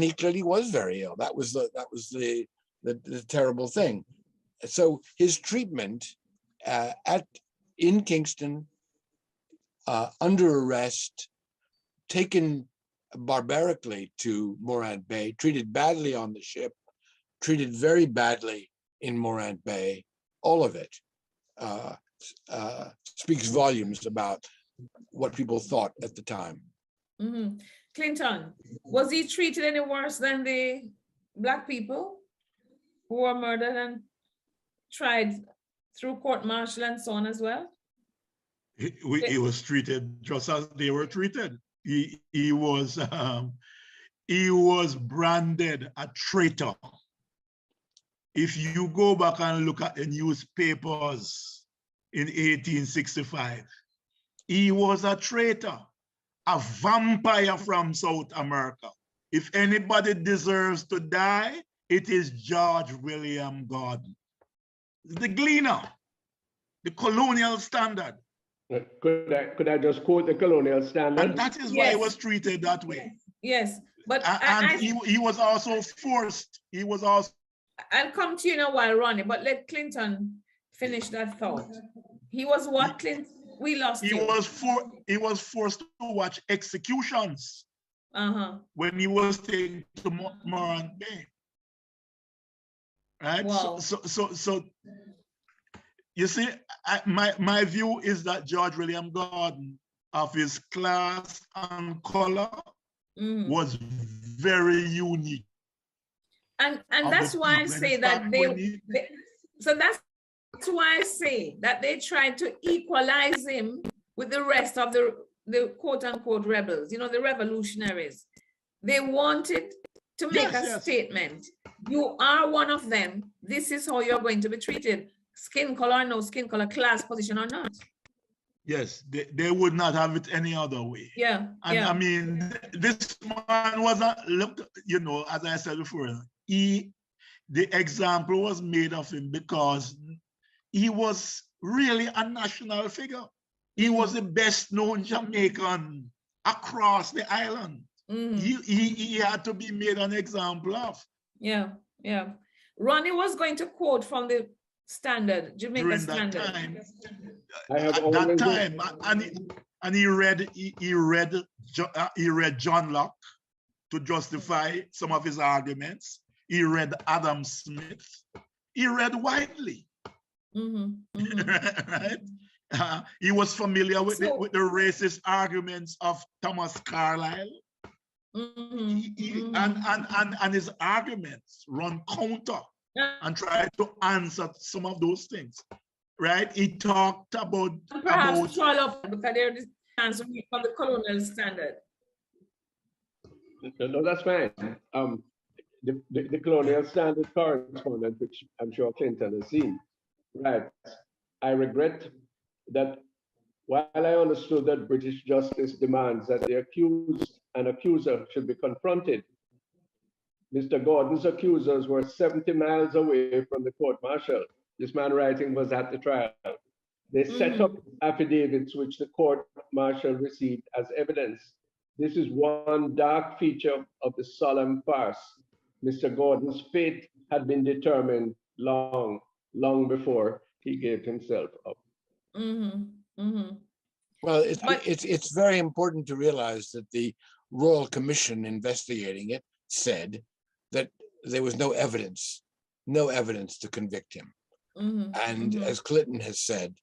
he clearly was very ill. That was the terrible thing. So his treatment in Kingston, under arrest, taken barbarically to Morant Bay, treated badly on the ship, treated very badly in Morant Bay, all of it speaks volumes about what people thought at the time. Mm-hmm. Clinton, was he treated any worse than the Black people who were murdered and tried through court-martial and so on as well? He was treated just as they were treated. He was branded a traitor. If you go back and look at the newspapers in 1865, he was a traitor, a vampire from South America. If anybody deserves to die, it is George William Gordon. The Gleaner, the colonial standard. Could I just quote the colonial standard? And that is why he was treated that way. Yes, but he was also forced. He was also. I'll come to you in a while, Ronnie, but let Clinton finish that thought. He was what, Clinton? We lost him. He was forced to watch executions when he was taken to Morant Bay. right? Wow. So you see, my view is that George William Gordon, of his class and color, was very unique. And that's why I say that so that's why I say that they tried to equalize him with the rest of the quote unquote rebels, you know, the revolutionaries. They wanted to make a statement. You are one of them. This is how you're going to be treated. Skin color, no skin color, class, position or not. Yes, they would not have it any other way. Yeah. And I mean, this man was a look, you know, as I said before, the example was made of him because he was really a national figure. He was the best known Jamaican across the island. He had to be made an example of. Yeah. Ronnie was going to quote from the Standard, Jamaica during Standard. That time, at that time, and he read John Locke to justify some of his arguments. He read Adam Smith. He read widely. Right? He was familiar with the racist arguments of Thomas Carlyle. And his arguments run counter and try to answer some of those things, right? He talked about perhaps follow up because they're answering from the colonial standard. No, that's fine. The colonial standard correspondent, which I'm sure Clinton has seen, right? I regret that while I understood that British justice demands that the accused and accuser should be confronted, Mr. Gordon's accusers were 70 miles away from the court-martial. This man writing was at the trial. They set up affidavits which the court-martial received as evidence. This is one dark feature of the solemn farce. Mr. Gordon's fate had been determined long before he gave himself up. Well, it's very important to realize that the Royal Commission investigating it said that there was no evidence to convict him. And as Clinton has said,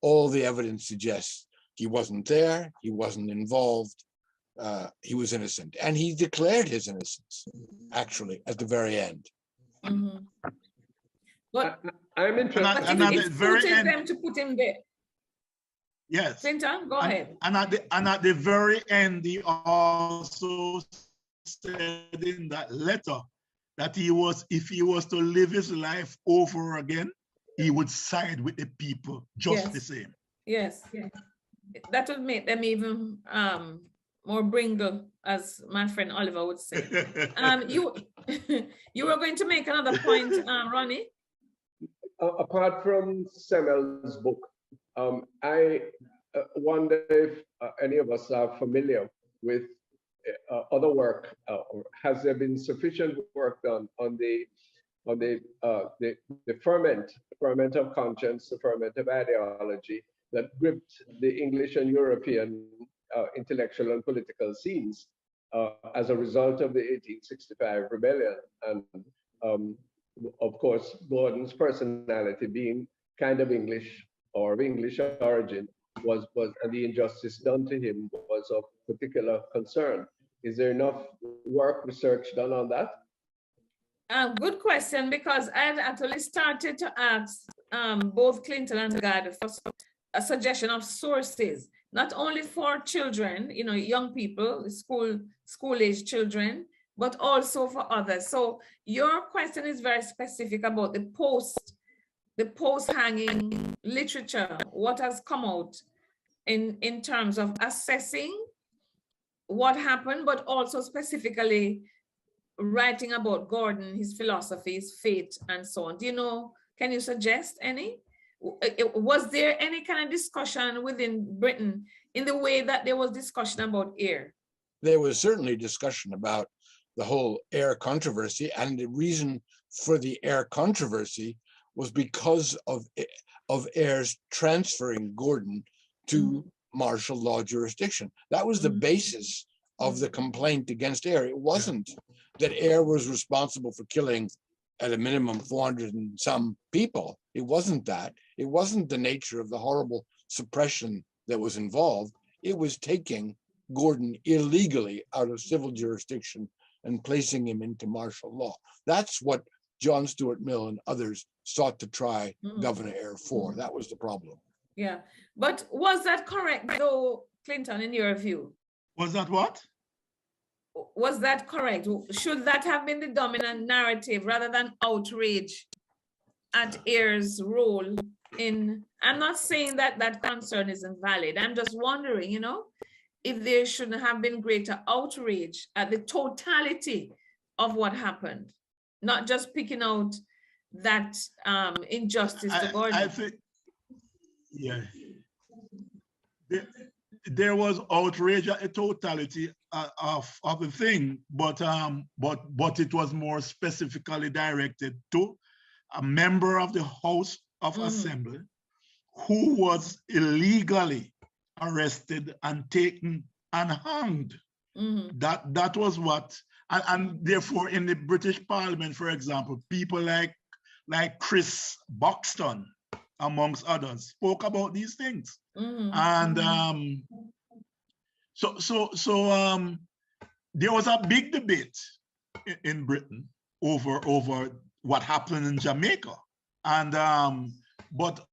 all the evidence suggests he wasn't there, he wasn't involved, he was innocent. And he declared his innocence, actually, at the very end. But I'm interested. And it suited them to put him there. Yes. Clinton, go ahead. And at the very end, he also said in that letter that if he was to live his life over again, he would side with the people just the same. Yes. That would make them even more bringle, as my friend Oliver would say. You were going to make another point, Ronnie? Apart from Semmel's book, I wonder if any of us are familiar with other work. Has there been sufficient work done on the ferment of conscience, the ferment of ideology that gripped the English and European intellectual and political scenes as a result of the 1865 rebellion, and of course Gordon's personality being kind of English or of English origin and the injustice done to him was of particular concern. Is there enough research done on that? Good question, because I had actually started to ask both Clinton and Gad for a suggestion of sources, not only for children, you know, young people, school-age children, but also for others. So your question is very specific about the post-hanging literature, what has come out in terms of assessing what happened, but also specifically writing about Gordon, his philosophy, his fate, and so on. Do you know, can you suggest any? Was there any kind of discussion within Britain in the way that there was discussion about Eyre? There was certainly discussion about the whole Eyre controversy, and the reason for the Eyre controversy was because of Eyre's transferring Gordon to martial law jurisdiction. That was the basis of the complaint against Eyre. It wasn't that Eyre was responsible for killing at a minimum 400 and some people. It wasn't that. It wasn't the nature of the horrible suppression that was involved. It was taking Gordon illegally out of civil jurisdiction and placing him into martial law. That's what John Stuart Mill and others sought to try Governor Eyre for. That was the problem. Yeah, but was that correct though, Clinton, in your view? Was that what? Was that correct? Should that have been the dominant narrative rather than outrage at Eyre's role in, I'm not saying that that concern isn't valid. I'm just wondering, you know, if there shouldn't have been greater outrage at the totality of what happened, not just picking out that injustice to Gordon. I think, yeah. There was outrage at the totality of the thing, but it was more specifically directed to a member of the House of Assembly who was illegally arrested and taken and hanged. That was what, and therefore in the British Parliament, for example, people like Chris Buxton, amongst others, spoke about these things. And so there was a big debate in Britain over what happened in Jamaica. And but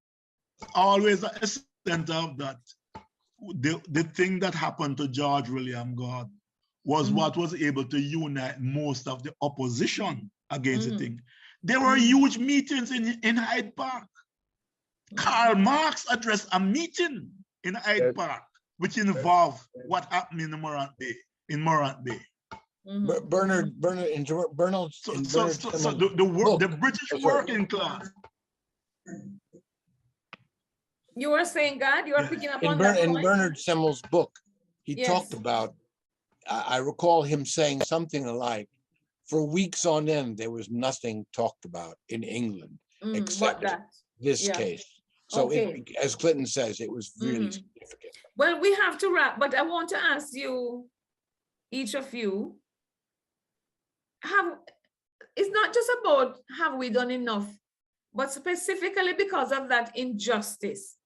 always at the center of that, the thing that happened to George William Gordon was what was able to unite most of the opposition against the thing. There were huge meetings in Hyde Park. Karl Marx addressed a meeting in Hyde Park, which involved what happened in Morant Bay. Bernard. So the British working class. You were saying, God, you were picking up on that in point? Bernard Semmel's book, he talked about, I recall him saying something like, for weeks on end, there was nothing talked about in England except this case. So as Clinton says, it was really significant. Well, we have to wrap, but I want to ask you, each of you, it's not just about have we done enough, but specifically because of that injustice.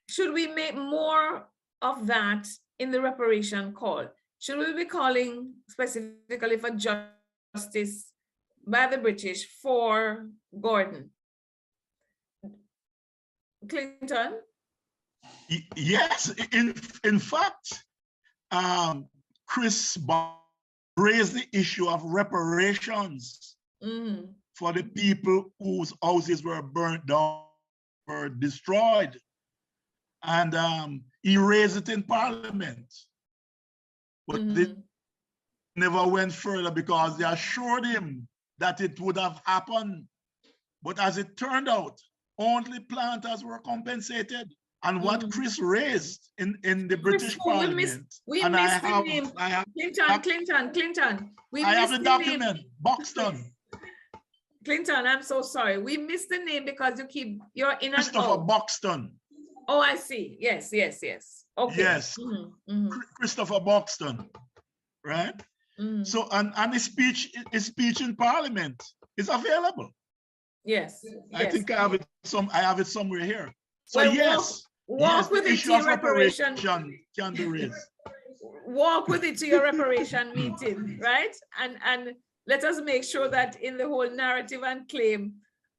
Should we make more of that in the reparation call? Should we be calling specifically for justice by the British for Gordon? Clinton? Yes, in fact, Chris raised the issue of reparations for the people whose houses were burnt down or destroyed. And he raised it in Parliament. But it never went further because they assured him that it would have happened. But as it turned out, only planters were compensated. And what Chris raised in the British Parliament. We missed the name. Clinton. I have the document, Buxton. Clinton, I'm so sorry. We missed the name because you're in and Christopher out. Buxton. Oh, I see. Yes. Okay. Yes. Christopher Buxton, right? So, and his speech in Parliament is available. Yes. I think I have it somewhere here. So well, yes, walk with it to your reparation can be raised. Walk with it to your reparation meeting, right? And let us make sure that in the whole narrative and claim,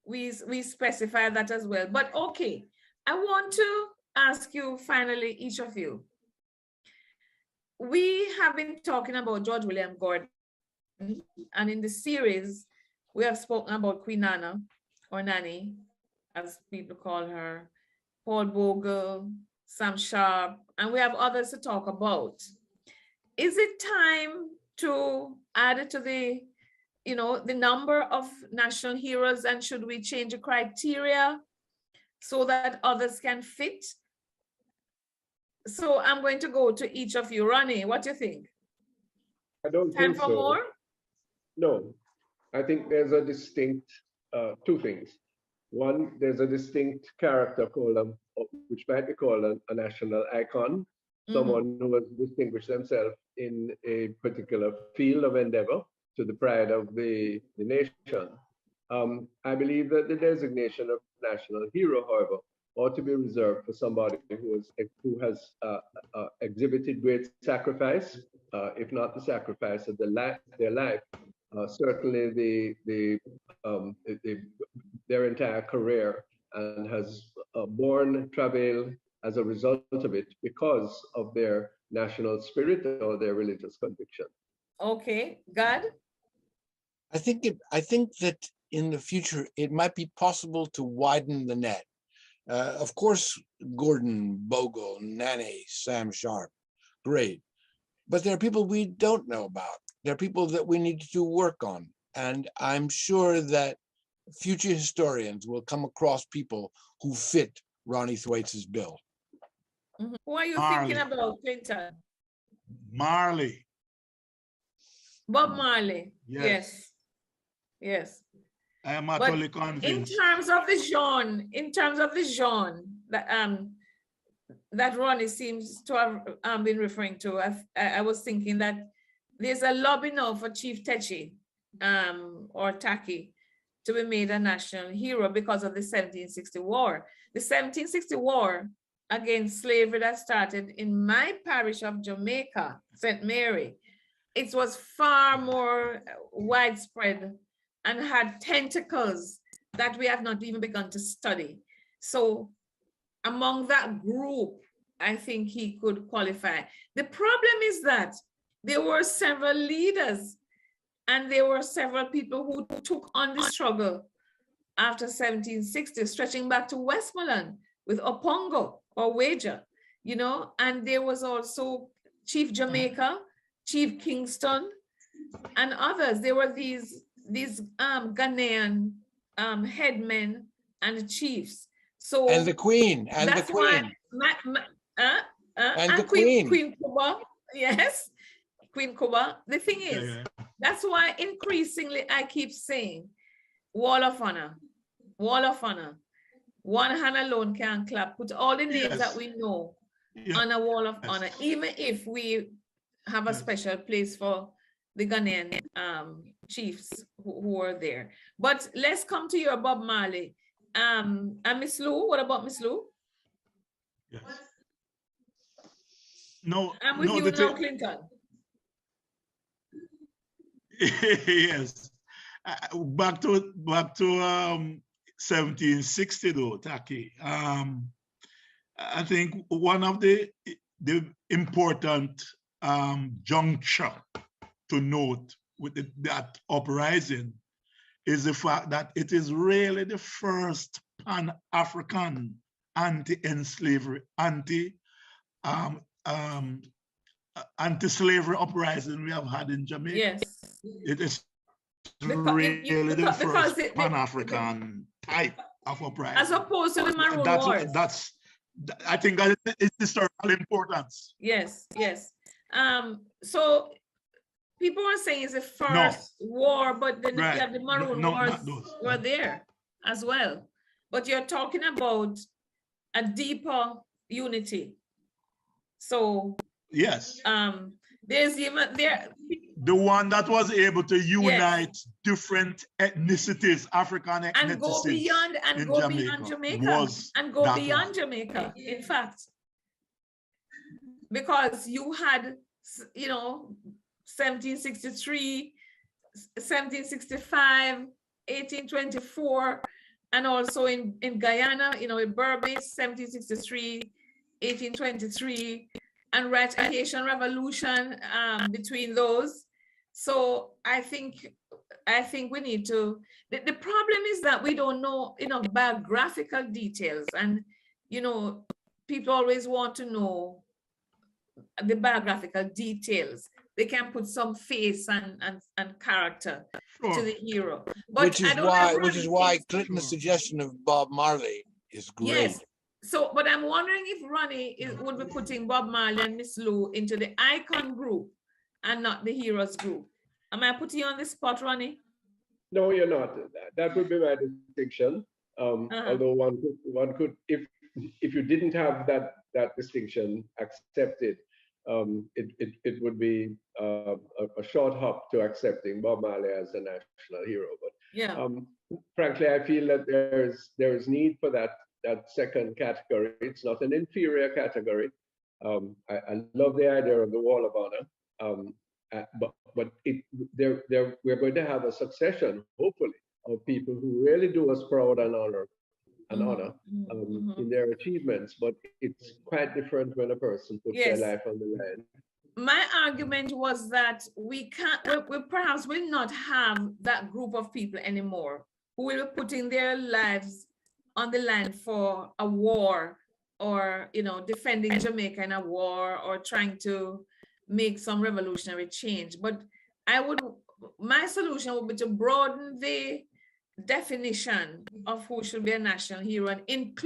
we specify that as well. But okay, I want to ask you finally, each of you. We have been talking about George William Gordon, and in the series, we have spoken about Queen Nana, or Nanny, as people call her, Paul Bogle, Sam Sharp, and we have others to talk about. Is it time to add it to the number of national heroes, and should we change the criteria so that others can fit? So I'm going to go to each of you. Ronnie, what do you think? I don't Time think for so. more? No, I think there's a distinct, two things. One, there's a distinct character called, which might be called a national icon, someone who has distinguished themselves in a particular field of endeavor to the pride of the nation. I believe that the designation of national hero, however, ought to be reserved for somebody who has exhibited great sacrifice, if not the sacrifice of their life, certainly their entire career, and has borne travail as a result of it because of their national spirit or their religious conviction. Okay, Gad? I think that in the future it might be possible to widen the net. Of course, Gordon, Bogle, Nane, Sam Sharp, great. But there are people we don't know about. There are people that we need to do work on. And I'm sure that future historians will come across people who fit Ronnie Thwaites' bill. Who are you Marley. thinking about, Clinton? Marley. Bob Marley. Yes. Yes. I am But utterly in convinced. terms of the genre that Ronnie seems to have been referring to, I was thinking that there's a lobby now for Chief Techi or Taki to be made a national hero because of the 1760 war. The 1760 war against slavery that started in my parish of Jamaica, St. Mary, it was far more widespread and had tentacles that we have not even begun to study. So among that group, I think he could qualify. The problem is that there were several leaders and there were several people who took on the struggle after 1760, stretching back to Westmoreland with Opongo or Wager, you know, and there was also Chief Jamaica, Chief Kingston, and others. There were these Ghanaian headmen and chiefs. So and the Queen, and that's the Queen. And Queen Kuba, yes, Queen Kuba. The thing is, that's why increasingly I keep saying, Wall of Honor, Wall of Honor. One hand alone can't clap. Put all the names that we know on a Wall of Honor, even if we have a special place for the Ghanaian chiefs who are there. But let's come to your Bob Marley. And Miss Lou, what about Miss Lou? Yes. No, I'm with you now, Clinton. Yes. Back to 1760 though, Taki. I think one of the important juncture to note with that uprising is the fact that it is really the first Pan-African anti-slavery uprising we have had in Jamaica. Yes. It is really the first Pan-African type of uprising. As opposed to the Maroon Wars. I think that it's historical importance. Yes, yes. So people are saying it's the first war, but then you have the Maroon Wars were there as well. But you're talking about a deeper unity. So yes, there's even there. The one that was able to unite different ethnicities, African ethnicities, and go beyond Jamaica, and go beyond Jamaica. In fact, because you had, you know, 1763, 1765, 1824, and also in Guyana, you know, in Berbice, 1763, 1823, and right, a Haitian Revolution between those. So I think we need to, the problem is that we don't know enough biographical details, and you know, people always want to know the biographical details. They can put some face and character to the hero. But which is why Clinton's suggestion of Bob Marley is great. Yes. So, but I'm wondering if Ronnie would be putting Bob Marley and Miss Lou into the icon group and not the heroes group. Am I putting you on the spot, Ronnie? No, you're not. That would be my distinction. Although one could, if you didn't have that distinction accepted, it would be a short hop to accepting Bob Marley as a national hero. But Yeah. Frankly, I feel that there is need for that second category. It's not an inferior category. I love the idea of the Wall of Honor, but we're going to have a succession, hopefully, of people who really do us proud and honor in their achievements. But it's quite different when a person puts Yes. their life on the line. My argument was that we perhaps will not have that group of people anymore who will be putting their lives on the line for a war, or defending Jamaica in a war, or trying to make some revolutionary change. But my solution would be to broaden the definition of who should be a national hero and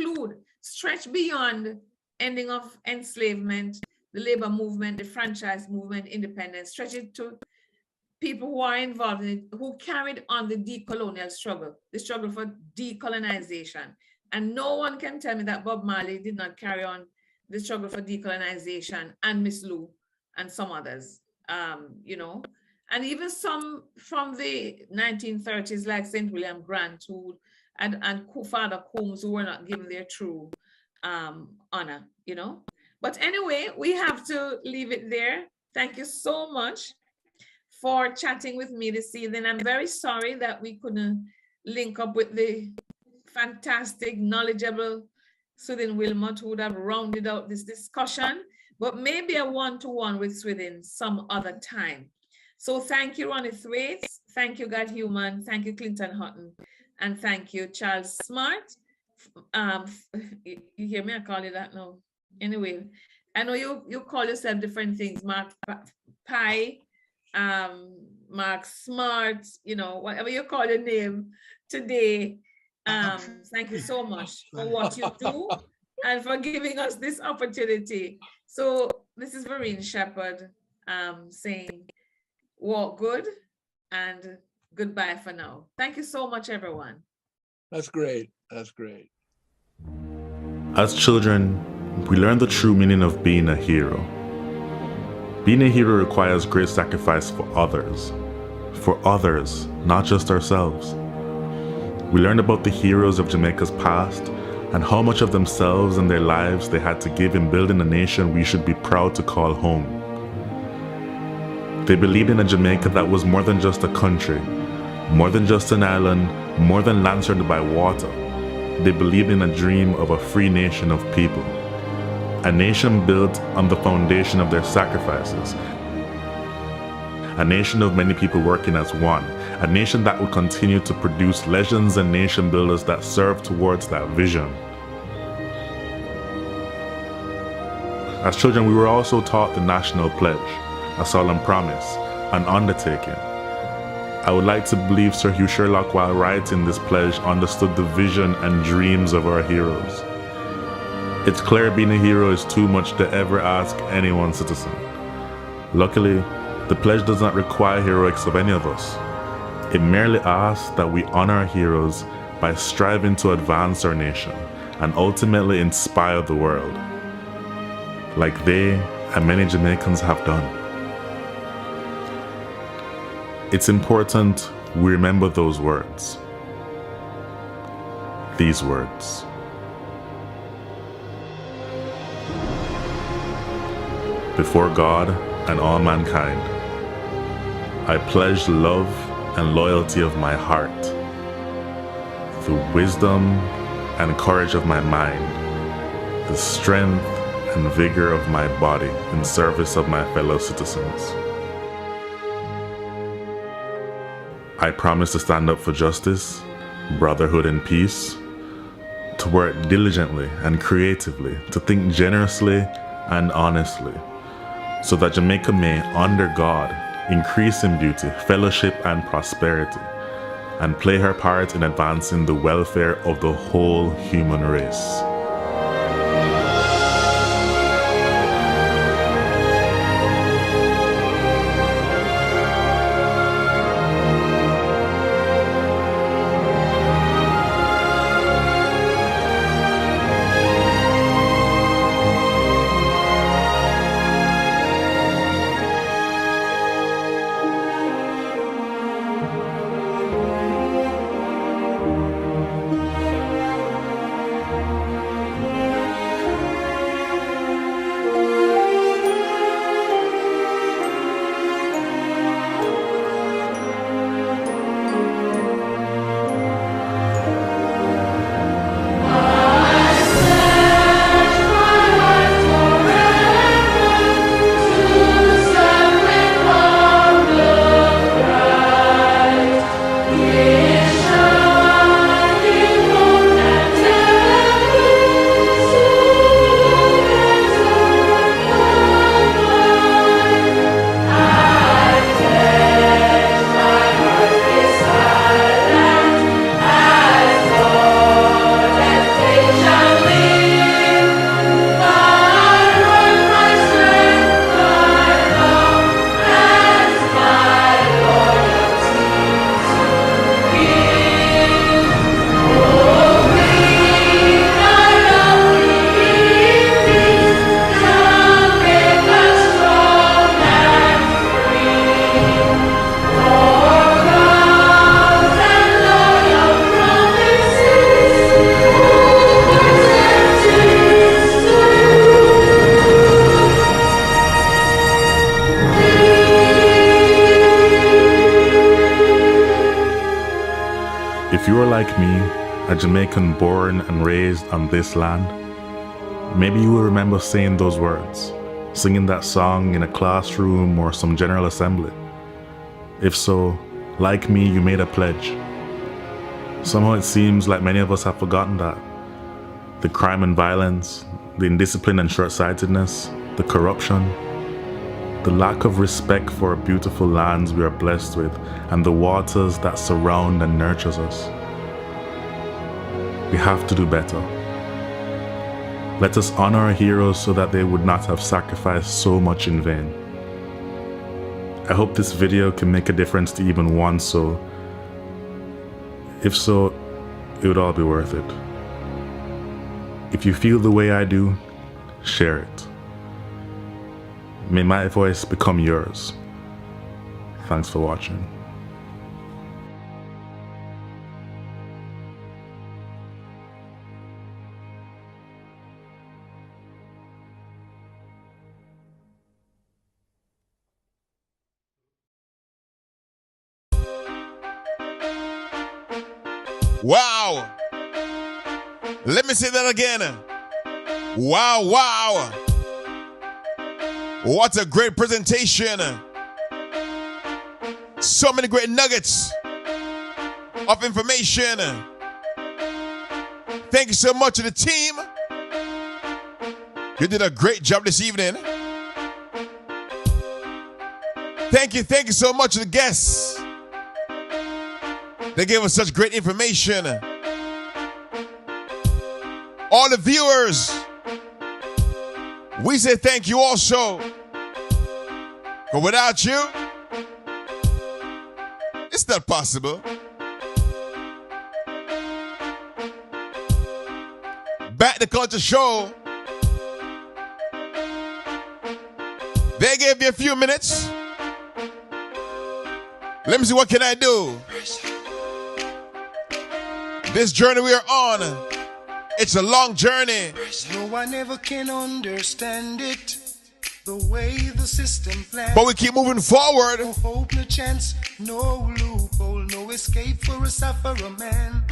stretch beyond ending of enslavement, the labor movement, the franchise movement, independence, stretch it to people who are involved in it, who carried on the decolonial struggle, the struggle for decolonization. And no one can tell me that Bob Marley did not carry on the struggle for decolonization, and Miss Lou and some others, and even some from the 1930s, like St. William Grant, and Father Coombs, who were not given their true honor, But anyway, we have to leave it there. Thank you so much for chatting with me this evening. I'm very sorry that we couldn't link up with the fantastic, knowledgeable Swithin Wilmot, who would have rounded out this discussion, but maybe a one-to-one with Swithin some other time. So thank you, Ronnie Thwaites. Thank you, Gad Heuman. Thank you, Clinton Hutton. And thank you, Charles Smart. You hear me? I call you that now. Anyway, I know you call yourself different things, Mark Pie, Mark Smart, whatever you call your name today. Thank you so much for what you do and for giving us this opportunity. So this is Verene Shepherd saying walk good and goodbye for now. Thank you so much, everyone. That's great. That's great. As children, we learn the true meaning of being a hero. Being a hero requires great sacrifice for others, not just ourselves. We learned about the heroes of Jamaica's past and how much of themselves and their lives they had to give in building a nation we should be proud to call home. They believed in a Jamaica that was more than just a country, more than just an island, more than land surrounded by water. They believed in a dream of a free nation of people, a nation built on the foundation of their sacrifices, a nation of many people working as one, a nation that would continue to produce legends and nation builders that serve towards that vision. As children, we were also taught the national pledge, a solemn promise, an undertaking. I would like to believe Sir Hugh Sherlock, while writing this pledge, understood the vision and dreams of our heroes. It's clear being a hero is too much to ever ask any one citizen. Luckily, the pledge does not require heroics of any of us. It merely asks that we honor our heroes by striving to advance our nation and ultimately inspire the world, like they and many Jamaicans have done. It's important we remember those words. These words. Before God and all mankind, I pledge love and loyalty of my heart, the wisdom and courage of my mind, the strength and vigor of my body in service of my fellow citizens. I promise to stand up for justice, brotherhood, and peace, to work diligently and creatively, to think generously and honestly, so that Jamaica may, under God, increase in beauty, fellowship, and prosperity, and play her part in advancing the welfare of the whole human race. Jamaican born and raised on this land, maybe you will remember saying those words, singing that song in a classroom or some general assembly. If so, like me, you made a pledge. Somehow it seems like many of us have forgotten that. The crime and violence, the indiscipline and short-sightedness, the corruption, the lack of respect for beautiful lands we are blessed with, and the waters that surround and nurtures us. We have to do better. Let us honor our heroes so that they would not have sacrificed so much in vain. I hope this video can make a difference to even one soul. If so, it would all be worth it. If you feel the way I do, share it. May my voice become yours. Thanks for watching. Wow. Let me say that again. Wow, wow. What a great presentation. So many great nuggets of information. Thank you so much to the team. You did a great job this evening. Thank you so much to the guests. They gave us such great information. All the viewers, we say thank you also. But without you, it's not possible. Back to Culture Show. They gave you a few minutes. Let me see, what can I do? This journey we are on, it's a long journey. No one ever can understand it, the way the system plans. But we keep moving forward. No hope, no chance, no loophole, no escape for a sufferer man.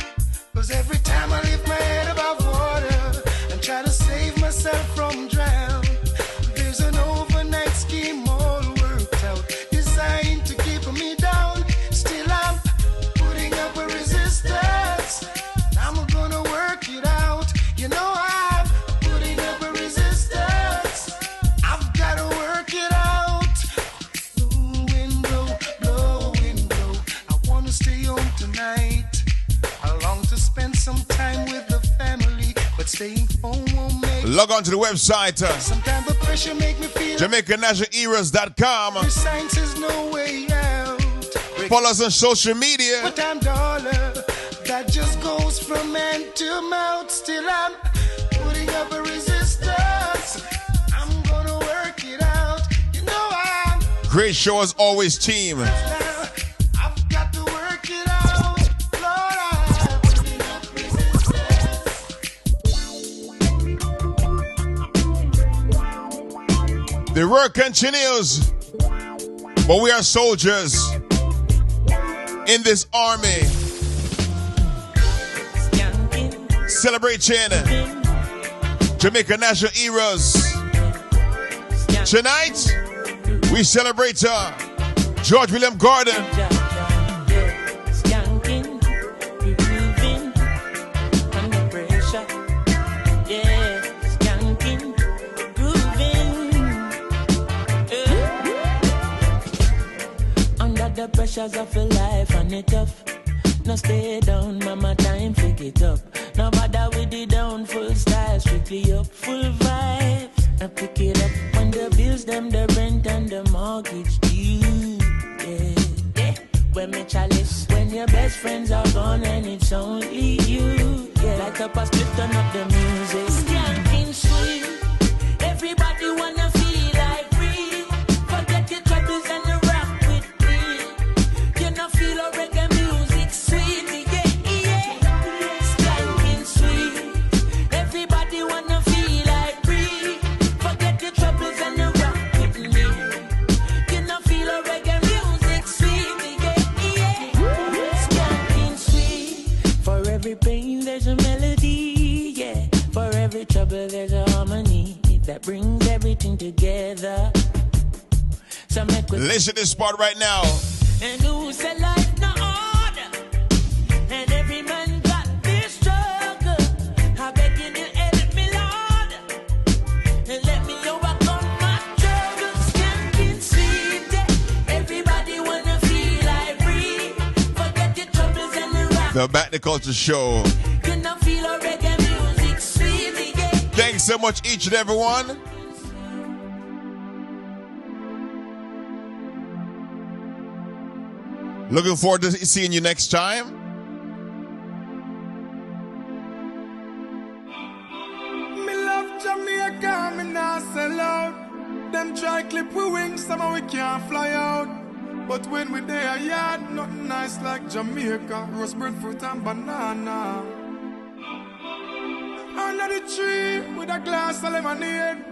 Cause every time I lift my head above water and try to save myself from drown, there's an overnight scheme all worked out, designed to keep me down. Still I'm putting up a resistance. I'm gonna work it out. You know I'm putting up a resistance. I've gotta work it out. Blow, wind blow. I wanna stay home tonight. I long to spend some time with the family, but staying home won't make. Log on to the website. Sometimes the pressure make me feel JamaicanNationalEras.com. Science is no way out. Follow us on social media. But I'm dollar. That just goes from man to mouth. Still I'm putting up a resistance. I'm gonna work it out. You know I'm Great show as always, team. I've got to work it out. Lord, I'm putting up resistance. The work continues, but we are soldiers in this army. Celebrating Jamaica National Heroes. Tonight, we celebrate George William Gordon. Under the pressures of a life and it tough. No stay down, mama, time pick it up. No bother with the down, full style, strictly up, full vibes. I pick it up when the bills, them, the rent and the mortgage due. Yeah. When me chalice, when your best friends are gone and it's only you. Yeah, like up a split, turn up the music. Skanking sweet, everybody wanna feel like free. Forget your troubles and the rock with me. You know feel a reggae music sweet, yeah. Skanking sweet, everybody wanna feel like free. Forget your troubles and the rock with me. You know feel a reggae music sweet, yeah. Skanking sweet, for every pain there's where there's a harmony that brings everything together. So make listen to this part right now. And who said life no order? And every man got this struggle. I beg you to help me, Lord, and let me overcome my struggles. Can't conceive that everybody wanna feel like free. Forget your troubles and the rock. The Back to Culture Show. You know, feel a reggae music sweet. Thanks so much, each and every one. Looking forward to seeing you next time. Me love Jamaica, me not sell out. Them try clip we wings, somehow we can't fly out. But when we there yard, nothing nice like Jamaica. Roast breadfruit and banana. Under the tree with a glass of lemonade.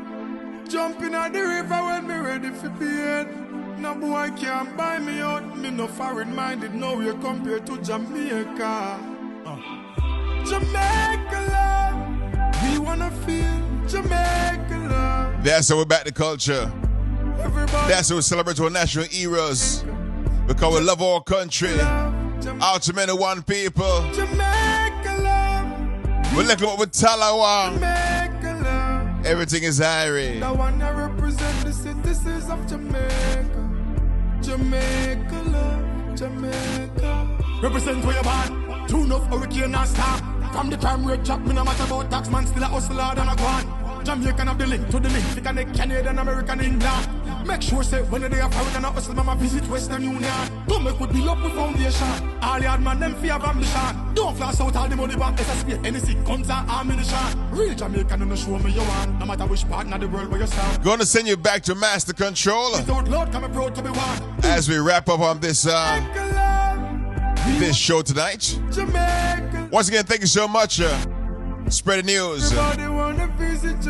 Jumping on the river when me ready for bed. No boy can't buy me out. Me no foreign minded, no way compared to Jamaica. Jamaica love. We wanna feel Jamaica love. That's how we're back to culture. Everybody. That's how we celebrate our national heroes. Because we love our country. Out to many one people. Jamaica love. We're looking up with Talawa. Jamaica love. Everything is irie. The one that represent the citizens of Jamaica. Jamaica love, Jamaica. Represent where you're born. Tune up hurricane and storm. From the time red jack, me no matter about tax man, still a hustler than a gone. Jamaican have the link to the link. They can Canadian, American, England. Make sure say when they are foreign and hustle, mama visit Western Union. Don't make we build up with foundation. All the hard man them fear of ambition. Don't flash out all the money back. SSP, anything guns and ammunition. Real Jamaican no show me you want. No matter which part of the world where you stand. Gonna send you back to Master Control. Without Lord, come proud to be one. As we wrap up on this this show tonight. Jamaica. Once again, thank you so much. Spread the news. Everybody wanna visit